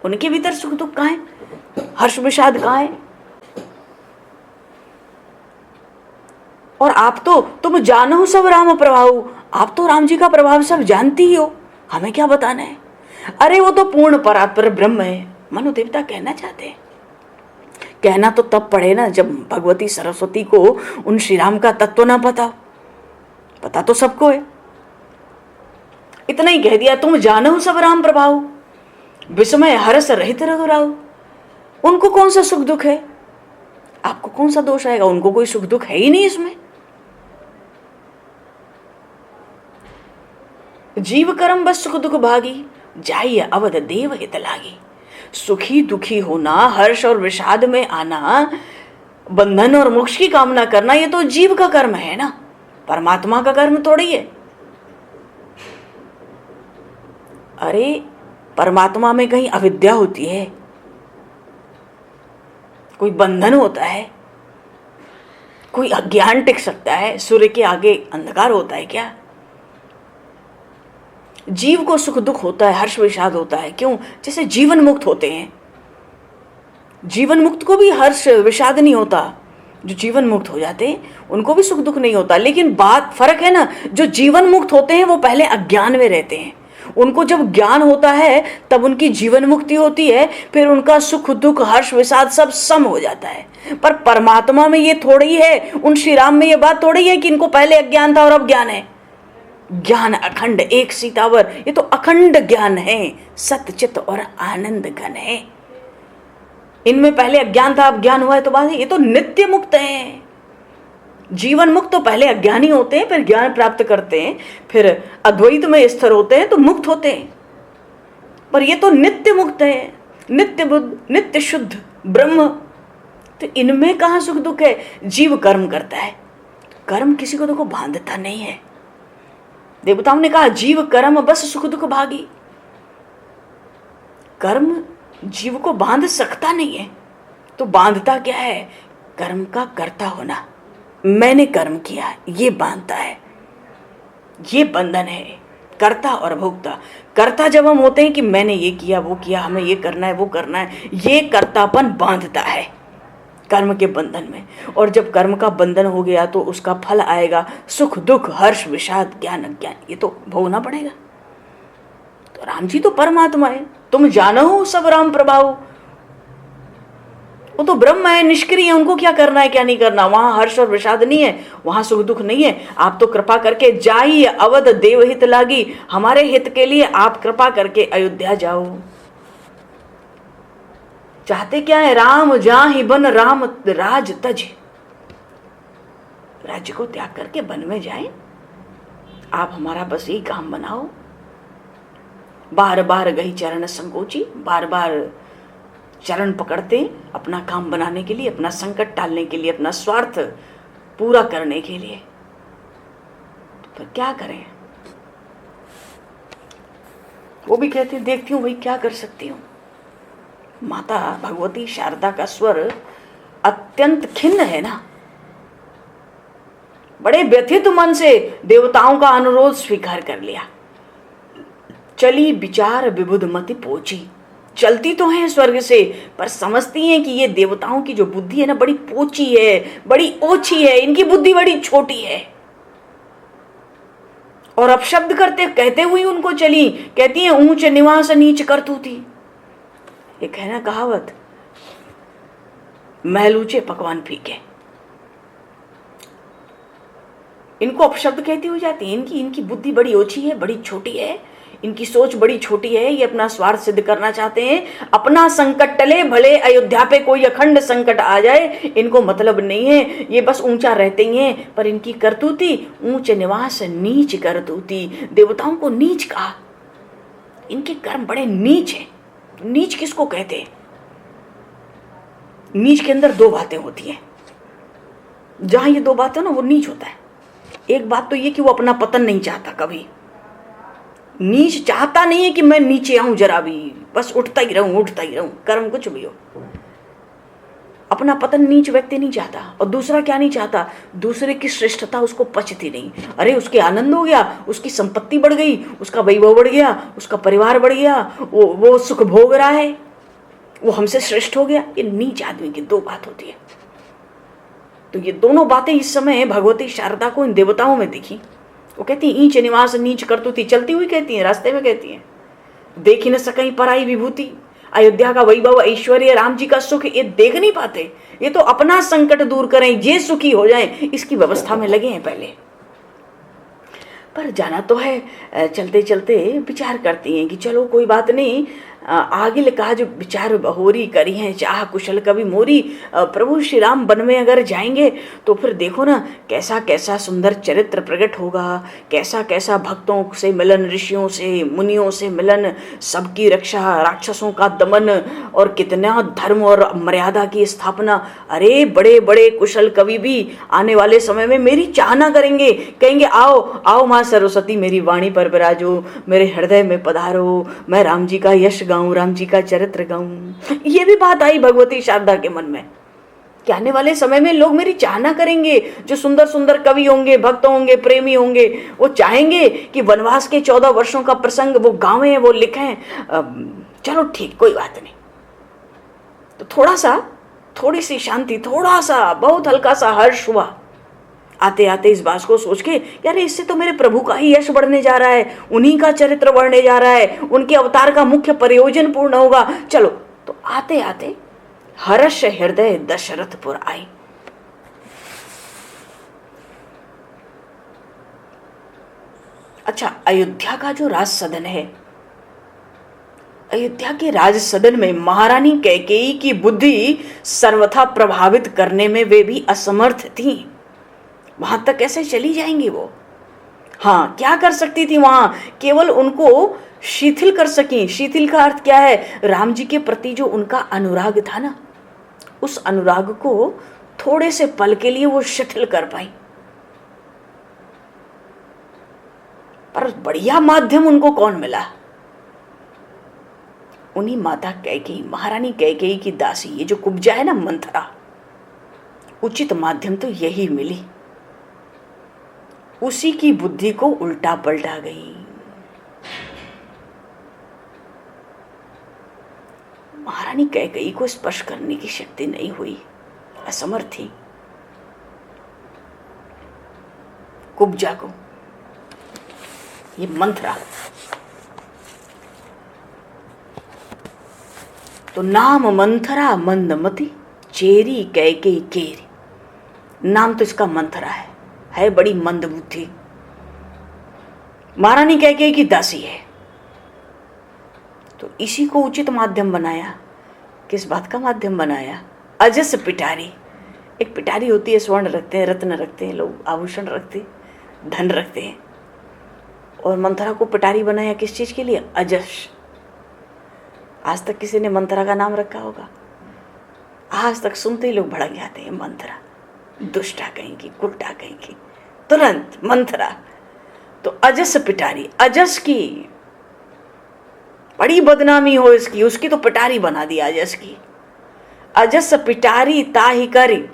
उनके भीतर सुख दुख कहाँ है? हर्ष विषाद कहाँ है? और आप तो तुम जानो सब राम प्रभाव, आप तो राम जी का प्रभाव सब जानती ही हो, हमें क्या बताना है? अरे वो तो पूर्ण परात्पर ब्रह्म है। मनु देवता कहना चाहते हैं। कहना तो तब पड़े ना जब भगवती सरस्वती को उन श्री राम का तत्व ना पता। पता तो सबको है। इतना ही कह दिया, तुम जानो सब राम प्रभाव, विस्मय हर्ष रहित रघुराव। उनको कौन सा सुख दुख है? आपको कौन सा दोष आएगा? उनको कोई सुख दुख है ही नहीं इसमें। जीव कर्म बस सुख दुख भागी, जाइए अवध देव हित लागी। सुखी दुखी होना, हर्ष और विषाद में आना, बंधन और मोक्ष की कामना करना, ये तो जीव का कर्म है ना, परमात्मा का कर्म थोड़ी है। अरे परमात्मा में कहीं अविद्या होती है? कोई बंधन होता है? कोई अज्ञान टिक सकता है? सूर्य के आगे अंधकार होता है क्या? जीव को सुख दुख होता है, हर्ष विषाद होता है। क्यों? जैसे जीवन मुक्त होते हैं, जीवन मुक्त को भी हर्ष विषाद नहीं होता। जो जीवन मुक्त हो जाते हैं उनको भी सुख दुख नहीं होता। लेकिन बात फर्क है ना, जो जीवन मुक्त होते हैं वो पहले अज्ञान में रहते हैं। उनको जब ज्ञान होता है तब उनकी जीवन मुक्ति होती है, फिर उनका सुख दुख हर्ष विषाद सब सम हो जाता है। पर परमात्मा में ये थोड़ी है, उन श्री राम में ये बात थोड़ी है कि इनको पहले अज्ञान था और अब ज्ञान है। ज्ञान अखंड एक सीतावर, ये तो अखंड ज्ञान है, सतचित और आनंद घन है। इनमें पहले अज्ञान था अब ज्ञान हुआ है तो बात है, ये तो नित्य मुक्त है। जीवन मुक्त तो पहले अज्ञानी होते हैं, फिर ज्ञान प्राप्त करते हैं, फिर अद्वैत में स्थिर होते हैं तो मुक्त होते हैं। पर ये तो नित्य मुक्त है, नित्य बुद्ध, नित्य शुद्ध ब्रह्म। तो इनमें कहाँ सुख दुख है? जीव कर्म करता है, कर्म किसी को तो बांधता नहीं है। देवताओं ने कहा जीव कर्म बस सुख दुख भागी। कर्म जीव को बांध सकता नहीं है, तो बांधता क्या है? कर्म का कर्ता होना। मैंने कर्म किया ये बांधता है, ये बंधन है। कर्ता और भोक्ता, कर्ता जब हम होते हैं कि मैंने ये किया वो किया, हमें ये करना है वो करना है, ये कर्तापन बांधता है कर्म के बंधन में। और जब कर्म का बंधन हो गया तो उसका फल आएगा सुख दुख हर्ष विषाद ज्ञान अज्ञान, ये तो भोगना पड़ेगा। तो राम जी तो परमात्मा है, तुम जानो सब राम प्रभाव। वो तो ब्रह्म है, निष्क्रिय है, उनको क्या करना है क्या नहीं करना। वहां हर्ष और विषाद नहीं है, वहां सुख दुख नहीं है। आप तो कृपा करके जाइए अवध देव हित लागी, हमारे हित के लिए आप कृपा करके अयोध्या जाओ। चाहते क्या है? राम जाहि बन राम राज तज, राज्य को त्याग करके वन में जाए। आप हमारा बस यही काम बनाओ। बार बार गई चरण संकोची, बार बार चरण पकड़ते अपना काम बनाने के लिए, अपना संकट टालने के लिए, अपना स्वार्थ पूरा करने के लिए। तो क्या करें? वो भी कहते देखती हूँ भाई क्या कर सकती हूँ। माता भगवती शारदा का स्वर अत्यंत खिन्न है ना। बड़े व्यथित मन से देवताओं का अनुरोध स्वीकार कर लिया। चली विचार विबुध मति पोची, चलती तो है स्वर्ग से पर समझती हैं कि ये देवताओं की जो बुद्धि है ना बड़ी पोची है, बड़ी ओछी है, इनकी बुद्धि बड़ी छोटी है। और अपशब्द करते कहते हुए उनको चली, कहती है ऊंच निवास नीच करतूती। एक है ना कहावत, महल ऊंचे पकवान फीके। इनको अपशब्द कहती हुई जाती है। इनकी बुद्धि बड़ी ओछी है, बड़ी छोटी है, इनकी सोच बड़ी छोटी है। ये अपना स्वार्थ सिद्ध करना चाहते हैं। अपना संकट टले, भले अयोध्या पे कोई अखंड संकट आ जाए, इनको मतलब नहीं है। ये बस ऊंचा रहते ही हैं, पर इनकी करतूती ऊंच निवास नीच करतूती। देवताओं को नीच कहा, इनके कर्म बड़े नीच हैं। नीच किसको कहते हैं? नीच के अंदर दो बातें होती हैं, जहां ये दो बातें ना वो नीच होता है। एक बात तो ये कि वो अपना पतन नहीं चाहता, कभी नीच चाहता नहीं है कि मैं नीचे आऊं जरा भी, बस उठता ही रहूं, कर्म कुछ भी हो, अपना पतन नीच व्यक्ति नहीं चाहता। और दूसरा क्या नहीं चाहता, दूसरे की श्रेष्ठता उसको पचती नहीं। अरे उसके आनंद हो गया, उसकी संपत्ति बढ़ गई, उसका वैभव बढ़ गया, उसका परिवार बढ़ गया, वो सुख भोग रहा है, वो हमसे श्रेष्ठ हो गया। ये नीच आदमी की दो बात होती है। तो ये दोनों बातें इस समय भगवती शारदा को इन देवताओं में दिखी। वो कहती ईंच निवास नीच करतुती, चलती हुई कहती हैं, रास्ते में कहती हैं, देख ही न सकई पराई विभूति। अयोध्या का वैभव, ऐश्वर्य, राम जी का सुख ये देख नहीं पाते, ये तो अपना संकट दूर करें, ये सुखी हो जाएं, इसकी व्यवस्था में लगे हैं पहले। पर जाना तो है, चलते चलते विचार करती हैं कि चलो कोई बात नहीं, आगे लिखा जो विचार बहोरी करी हैं, चाह कुशल कवि मोरी। प्रभु श्री राम वन में अगर जाएंगे तो फिर देखो ना कैसा कैसा सुंदर चरित्र प्रकट होगा, कैसा कैसा भक्तों से मिलन, ऋषियों से मुनियों से मिलन, सबकी रक्षा, राक्षसों का दमन, और कितना धर्म और मर्यादा की स्थापना। अरे बड़े बड़े कुशल कवि भी आने वाले समय में मेरी चाहना करेंगे, कहेंगे आओ आओ माँ सरस्वती, मेरी वाणी पर विराजो, मेरे हृदय में पधारो, मैं राम जी का यश गाऊं, राम जी का चरित्र गाऊं। ये भी बात आई भगवती शारदा के मन में कि आने वाले समय में लोग मेरी चाहना करेंगे, जो सुंदर सुंदर कवि होंगे, भक्त होंगे, प्रेमी होंगे, वो चाहेंगे कि वनवास के 14 वर्षों का प्रसंग वो गावें, वो लिखें। चलो ठीक, कोई बात नहीं। तो थोड़ी सी शांति, थोड़ा सा बहुत हल्का सा हर्ष हुआ आते आते इस बात को सोच के, यार इससे तो मेरे प्रभु का ही यश बढ़ने जा रहा है, उन्हीं का चरित्र बढ़ने जा रहा है, उनके अवतार का मुख्य प्रयोजन पूर्ण होगा। चलो, तो आते आते हर्ष हृदय दशरथपुर आई। अच्छा, अयोध्या का जो राज सदन है, अयोध्या के राज सदन में महारानी कैकेयी की बुद्धि सर्वथा प्रभावित करने में वे भी असमर्थ थीं। वहां तक कैसे चली जाएंगी वो? हाँ, क्या कर सकती थी वहां? केवल उनको शिथिल कर सकी। शिथिल का अर्थ क्या है? राम जी के प्रति जो उनका अनुराग था ना, उस अनुराग को थोड़े से पल के लिए वो शिथिल कर पाई। पर बढ़िया माध्यम उनको कौन मिला? उन्हीं माता कैकेयी, महारानी कैकेयी की दासी, ये जो कुब्जा है ना मंथरा, उचित माध्यम तो यही मिली। उसी की बुद्धि को उल्टा पलटा गई। महारानी कैकेयी को स्पर्श करने की शक्ति नहीं हुई, असमर्थ थी। कुब्जा को, ये मंथरा, तो नाम मंथरा मंदमती, चेरी कैकेयी केरी। नाम तो इसका मंथरा है बड़ी मंद बुद्धि, महारानी कैकेयी की दासी है। तो इसी को उचित माध्यम बनाया। किस बात का माध्यम बनाया? अजस पिटारी। एक पिटारी होती है, स्वर्ण रखते हैं, रत्न रखते हैं लोग, आभूषण रखते, धन रखते हैं। और मंथरा को पिटारी बनाया किस चीज के लिए? अजस। आज तक किसी ने मंथरा का नाम रखा होगा? आज तक सुनते ही लोग भड़क जाते हैं, मंथरा, दुष्टा कहेंगी, कुट्टा कहेंगी, तुरंत मंथरा। तो अजस पिटारी, अजस की बड़ी बदनामी हो इसकी, उसकी तो पिटारी बना दी अजस की। अजस पिटारी ताही करी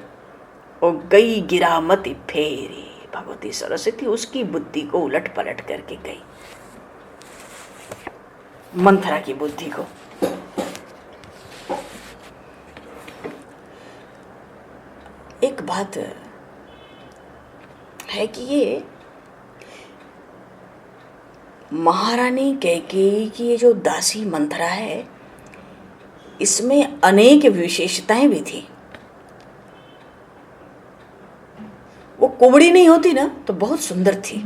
ओ गई गिरामती फेरी। भगवती सरस्वती उसकी बुद्धि को उलट पलट करके गई, मंथरा की बुद्धि को। एक बात है कि ये महारानी कैकेयी की ये जो दासी मंथरा है, इसमें अनेक विशेषताएं भी थी। वो कुबड़ी नहीं होती ना तो बहुत सुंदर थी।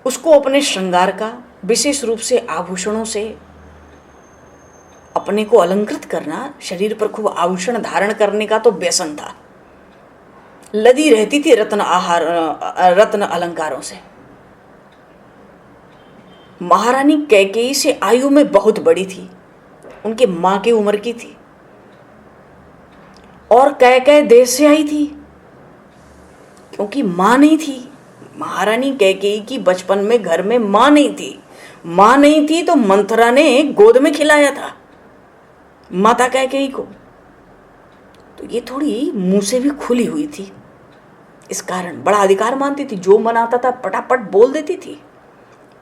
उसको अपने श्रृंगार का, विशेष रूप से आभूषणों से अपने को अलंकृत करना, शरीर पर खूब आभूषण धारण करने का तो व्यसन था। लदी रहती थी रत्न अलंकारों से। महारानी कैकेयी से आयु में बहुत बड़ी थी, उनके माँ की उम्र की थी, और कैकेयी देश से आई थी, क्योंकि माँ नहीं थी। महारानी कैकेयी की बचपन में घर में माँ नहीं थी। माँ नहीं थी तो मंथरा ने गोद में खिलाया था माता कैकेयी को। तो ये थोड़ी मुंह से भी खुली हुई थी, इस कारण बड़ा अधिकार मानती थी। जो मन आता था पटापट बोल देती थी,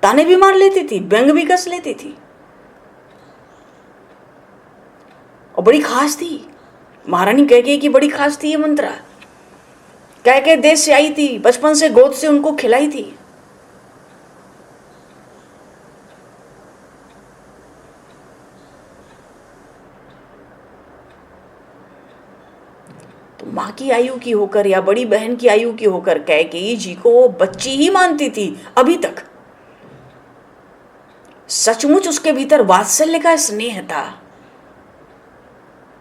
ताने भी मार लेती थी, व्यंग भी कस लेती थी, और बड़ी खास थी। महारानी कैकेयी की बड़ी खास थी ये मंत्रा। कैकेयी देश से आई थी, बचपन से गोद से उनको खिलाई थी। तो माँ की आयु की होकर या बड़ी बहन की आयु की होकर कैकेयी जी को वो बच्ची ही मानती थी अभी तक। सचमुच उसके भीतर वात्सल्य का स्नेह था।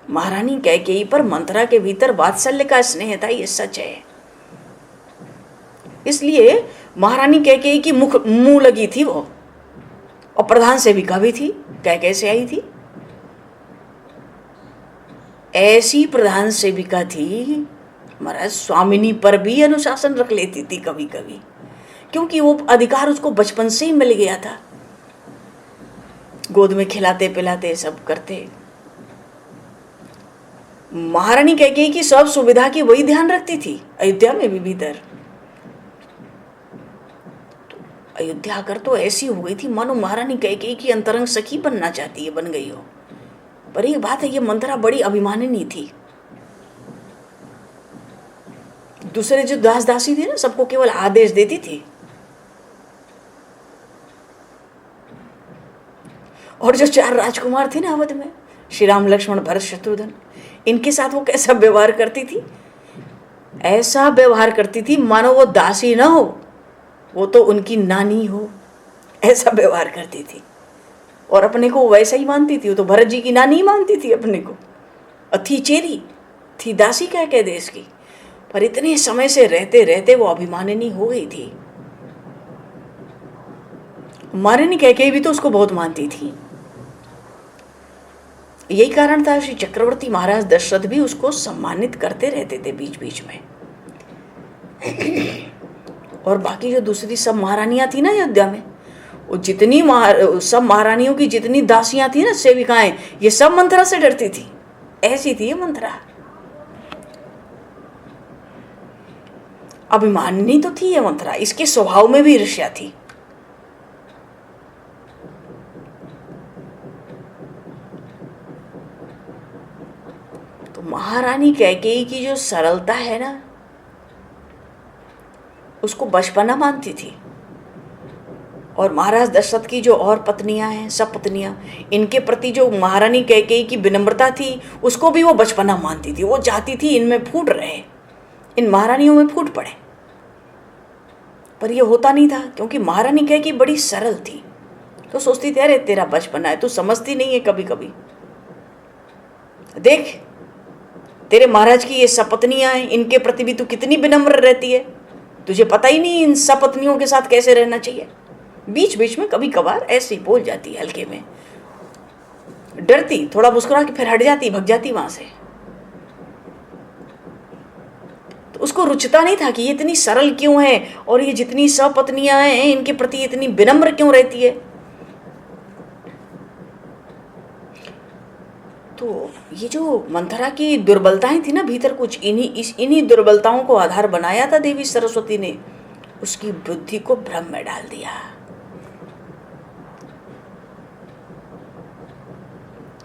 महारानी कैकेयी पर मंथरा के भीतर वात्सल्य का स्नेह था, ये सच है। इसलिए महारानी कैकेयी की मुंह लगी थी वो, और प्रधान सेविका भी थी, कैकेयी से आई थी। ऐसी प्रधान सेविका थी महाराज, स्वामिनी पर भी अनुशासन रख लेती थी कभी कभी, क्योंकि वो अधिकार उसको बचपन से ही मिल गया था। गोद में खिलाते पिलाते सब करते। महारानी कैकेयी की सब सुविधा की वही ध्यान रखती थी, अयोध्या में भी भीतर। तो अयोध्या आकर तो ऐसी हो गई थी मानो महारानी कैकेयी की अंतरंग सखी बनना चाहती है, बन गई हो। पर एक बात है, ये मंथरा बड़ी अभिमानिनी थी। दूसरे जो दास दासी थे ना, सबको केवल आदेश देती थी, और जो 4 राजकुमार थे ना अवध में, श्री राम लक्ष्मण भरत शत्रुघ्न, इनके साथ वो कैसा व्यवहार करती थी? ऐसा व्यवहार करती थी मानो वो दासी ना हो, वो तो उनकी नानी हो, ऐसा व्यवहार करती थी। और अपने को वैसा ही मानती थी, वो तो भरत जी की नानी ही मानती थी अपने को। थी चेरी, थी दासी कैकेयी देश की, पर इतने समय से रहते रहते वो अभिमानिनी हो गई थी। महारानी कैकेयी भी तो उसको बहुत मानती थी। यही कारण था श्री चक्रवर्ती महाराज दशरथ भी उसको सम्मानित करते रहते थे बीच बीच में। और बाकी जो दूसरी सब महारानियां थी ना अयोध्या में, वो जितनी सब महारानियों की जितनी दासियां थी ना, सेविकाएं, ये सब मंथरा से डरती थी। ऐसी थी ये मंथरा। अभिमानिनी तो थी ये मंथरा, इसके स्वभाव में भी ईर्ष्या थी। तो महारानी कैकेयी की जो सरलता है ना, उसको बचपना मानती थी। और महाराज दशरथ की जो और पत्नियां हैं, सब पत्नियां, इनके प्रति जो महारानी कैकेयी की विनम्रता थी, उसको भी वो बचपना मानती थी। वो चाहती थी इनमें फूट रहे, इन महारानियों में फूट पड़े, पर ये होता नहीं था, क्योंकि महारानी कैकेयी बड़ी सरल थी। तो सोचती थी अरे तेरा बचपना है, तू समझती नहीं है कभी कभी। देख तेरे महाराज की ये सपत्नियां हैं, इनके प्रति भी तू कितनी विनम्र रहती है, तुझे पता ही नहीं इन सपत्नियों के साथ कैसे रहना चाहिए। बीच बीच में कभी कभार ऐसे ही बोल जाती हल्के में, डरती, थोड़ा मुस्कुरा के फिर हट जाती, भग जाती वहां से। तो उसको रुचता नहीं था कि ये इतनी सरल क्यों है, और ये जितनी सपत्नियां हैं इनके प्रति इतनी विनम्र क्यों रहती है। तो ये जो मंथरा की दुर्बलताएं थी ना भीतर, कुछ इन्हीं दुर्बलताओं को आधार बनाया था देवी सरस्वती ने, उसकी बुद्धि को भ्रम में डाल दिया।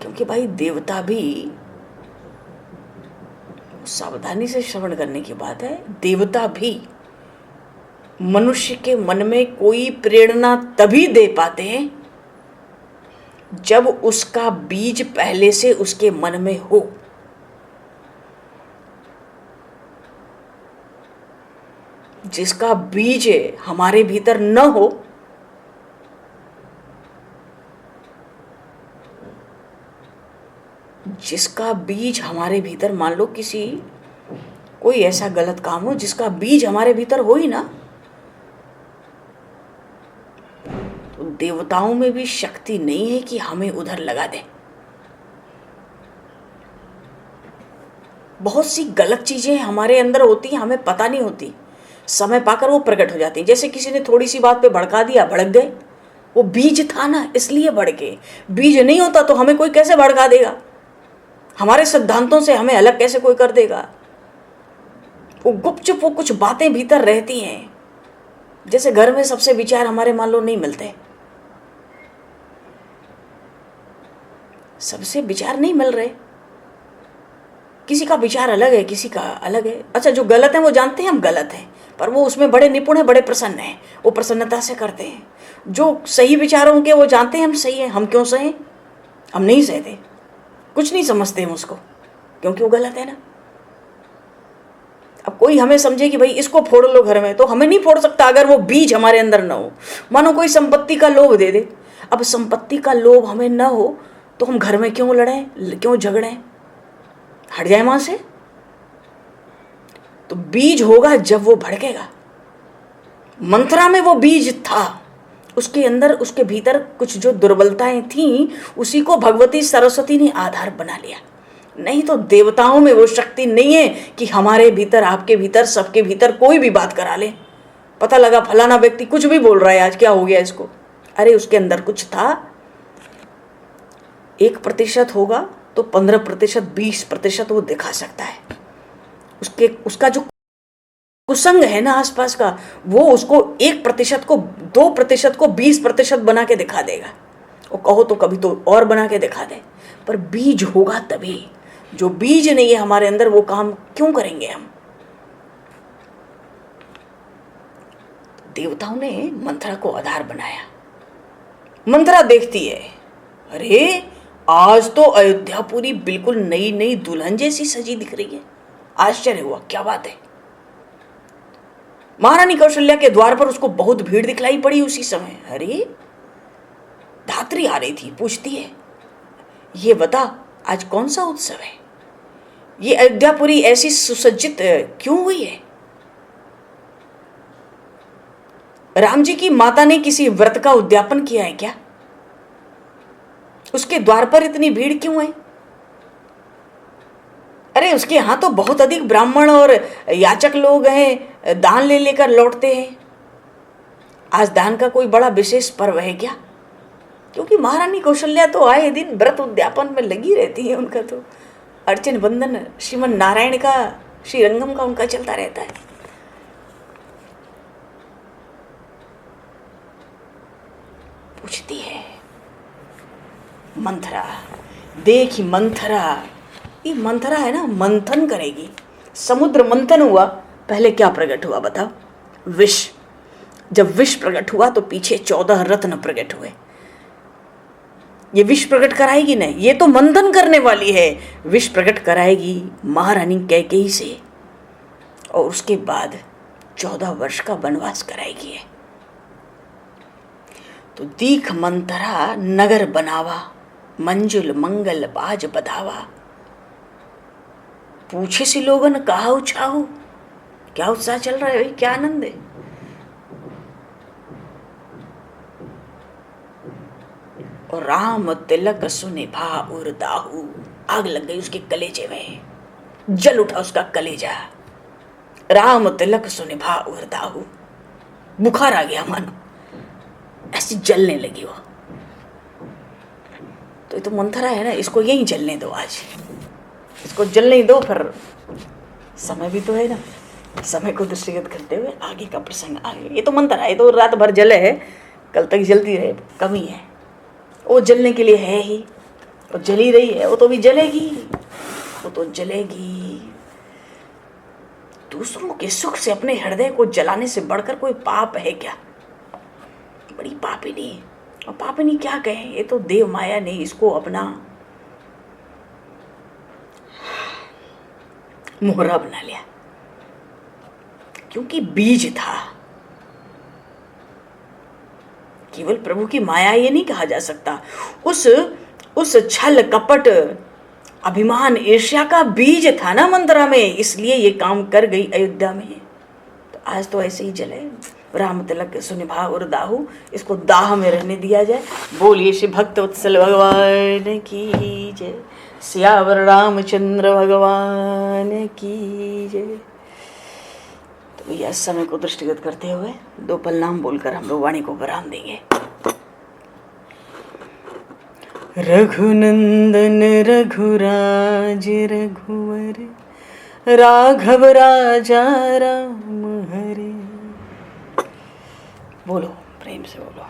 क्योंकि भाई देवता भी, सावधानी से श्रवण करने की बात है, देवता भी मनुष्य के मन में कोई प्रेरणा तभी दे पाते हैं जब उसका बीज पहले से उसके मन में हो। जिसका बीज हमारे भीतर न हो, जिसका बीज हमारे भीतर, मान लो किसी कोई ऐसा गलत काम हो जिसका बीज हमारे भीतर हो ही ना, तो देवताओं में भी शक्ति नहीं है कि हमें उधर लगा दे। बहुत सी गलत चीज़ें हमारे अंदर होती हैं, हमें पता नहीं होती, समय पाकर वो प्रकट हो जाती हैं। जैसे किसी ने थोड़ी सी बात पे भड़का दिया, भड़क गए, वो बीज था ना इसलिए भड़के। बीज नहीं होता तो हमें कोई कैसे भड़का देगा, हमारे सिद्धांतों से हमें अलग कैसे कोई कर देगा। वो गुपचुप वो कुछ बातें भीतर रहती हैं। जैसे घर में सबसे विचार हमारे मान लो नहीं मिलते, सबसे विचार नहीं मिल रहे, किसी का विचार अलग है, किसी का अलग है। अच्छा, जो गलत है वो जानते हैं हम गलत हैं, पर वो उसमें बड़े निपुण हैं, बड़े प्रसन्न हैं, वो प्रसन्नता से करते हैं। जो सही विचारों के वो जानते हैं हम सही हैं, हम क्यों सहें, हम नहीं सहते, कुछ नहीं समझते हम उसको, क्योंकि वो गलत है ना। अब कोई हमें समझे कि भाई इसको फोड़ लो घर में, तो हमें नहीं फोड़ सकता अगर वो बीज हमारे अंदर ना हो। मानो कोई संपत्ति का लोभ दे दे, अब संपत्ति का लोभ हमें ना हो तो हम घर में क्यों लड़ें, क्यों झगड़ें, हट जाए वहां से। तो बीज होगा जब वो भड़केगा। मंत्रा में वो बीज था, उसके अंदर उसके भीतर कुछ जो दुर्बलताएं थीं उसी को भगवती सरस्वती ने आधार बना लिया। नहीं तो देवताओं में वो शक्ति नहीं है कि हमारे भीतर, आपके भीतर, सबके भीतर कोई भी बात करा ले। पता लगा फलाना व्यक्ति कुछ भी बोल रहा है, आज क्या हो गया इसको, अरे उसके अंदर कुछ था। 1% होगा तो 15%, 20% वो दिखा सकता है। उसका जो कुसंग है ना आसपास का, वो उसको 1% को, 2% को 20% बना के दिखा देगा। वो कहो तो कभी तो और बना के दिखा दे, पर बीज होगा तभी। जो बीज नहीं है हमारे अंदर वो काम क्यों करेंगे हम। देवताओं ने मंत्रा को आधार बनाया। मंत्रा देखती है, अरे आज तो अयोध्यापुरी बिल्कुल नई नई दुल्हन जैसी सजी दिख रही है। आश्चर्य हुआ, क्या बात है। महारानी कौशल्या के द्वार पर उसको बहुत भीड़ दिखलाई पड़ी उसी समय। अरे धात्री आ रही थी, पूछती है, ये बता आज कौन सा उत्सव है, ये अयोध्यापुरी ऐसी सुसज्जित क्यों हुई है। राम जी की माता ने किसी व्रत का उद्यापन किया है क्या, उसके द्वार पर इतनी भीड़ क्यों है। अरे उसके यहां तो बहुत अधिक ब्राह्मण और याचक लोग हैं, दान ले लेकर लौटते हैं। आज दान का कोई बड़ा विशेष पर्व है क्या। क्योंकि महारानी कौशल्या तो आए दिन व्रत उद्यापन में लगी रहती है। उनका तो अर्चन वंदन श्रीमन नारायण का, श्रीरंगम का उनका चलता रहता है। पूछती है मंथरा, देख मंथरा, ये मंथरा है ना, मंथन करेगी। समुद्र मंथन हुआ, पहले क्या प्रकट हुआ बताओ, विष। जब विष प्रकट हुआ तो पीछे 14 रत्न प्रकट हुए। ये विष प्रकट कराएगी नहीं, ये तो मंथन करने वाली है। विष प्रकट कराएगी महारानी कैकेयी से, और उसके बाद 14 वर्ष का वनवास कराएगी है। तो दीख मंथरा नगर बनावा, मंजुल मंगल बाज बधावा। पूछे सी लोगन कहा उछाऊ, क्या उत्साह चल रहा है भाई, क्या आनंद है। और राम तिलक सुनिभा उरदाहू, आग लग गई उसके कलेजे में, जल उठा उसका कलेजा। राम तिलक सुनिभा उरदाहू, बुखार आ गया मानो, ऐसी जलने लगी वो। तो ये तो मंथरा है ना, इसको यहीं जलने दो, आज इसको जलने दो, फिर समय भी तो है ना, समय को दृष्टिगत करते हुए आगे का प्रसंग आगे। ये तो मंथरा है, ये तो रात भर जले है, कल तक जलती रहे, कमी है। वो जलने के लिए है ही, वो जल ही रही है, वो तो भी जलेगी, वो तो जलेगी। दूसरों के सुख से अपने हृदय को जलाने से बढ़कर कोई पाप है क्या। बड़ी पापिनी, और पापिनी क्या कहे, ये तो देव माया ने इसको अपना मोहरा बना लिया, क्योंकि बीज था। केवल प्रभु की माया ये नहीं कहा जा सकता, उस छल कपट अभिमान ईर्ष्या का बीज था ना मंत्रा में, इसलिए ये काम कर गई अयोध्या में। तो आज तो ऐसे ही जले। राम तिलक सुनिभा उरदाहू, इसको दाह में रहने दिया जाए। बोलिए श्री भक्त वत्सल भगवान की जय। सियावर रामचंद्र भगवान की जय। तो यह समय को दृष्टिगत करते हुए 2 पल नाम बोलकर हम लोग वाणी को विराम देंगे। रघुनंदन रघुराज रघुवर राघव राजा राम हरे। बोलो, प्रेम से बोलो।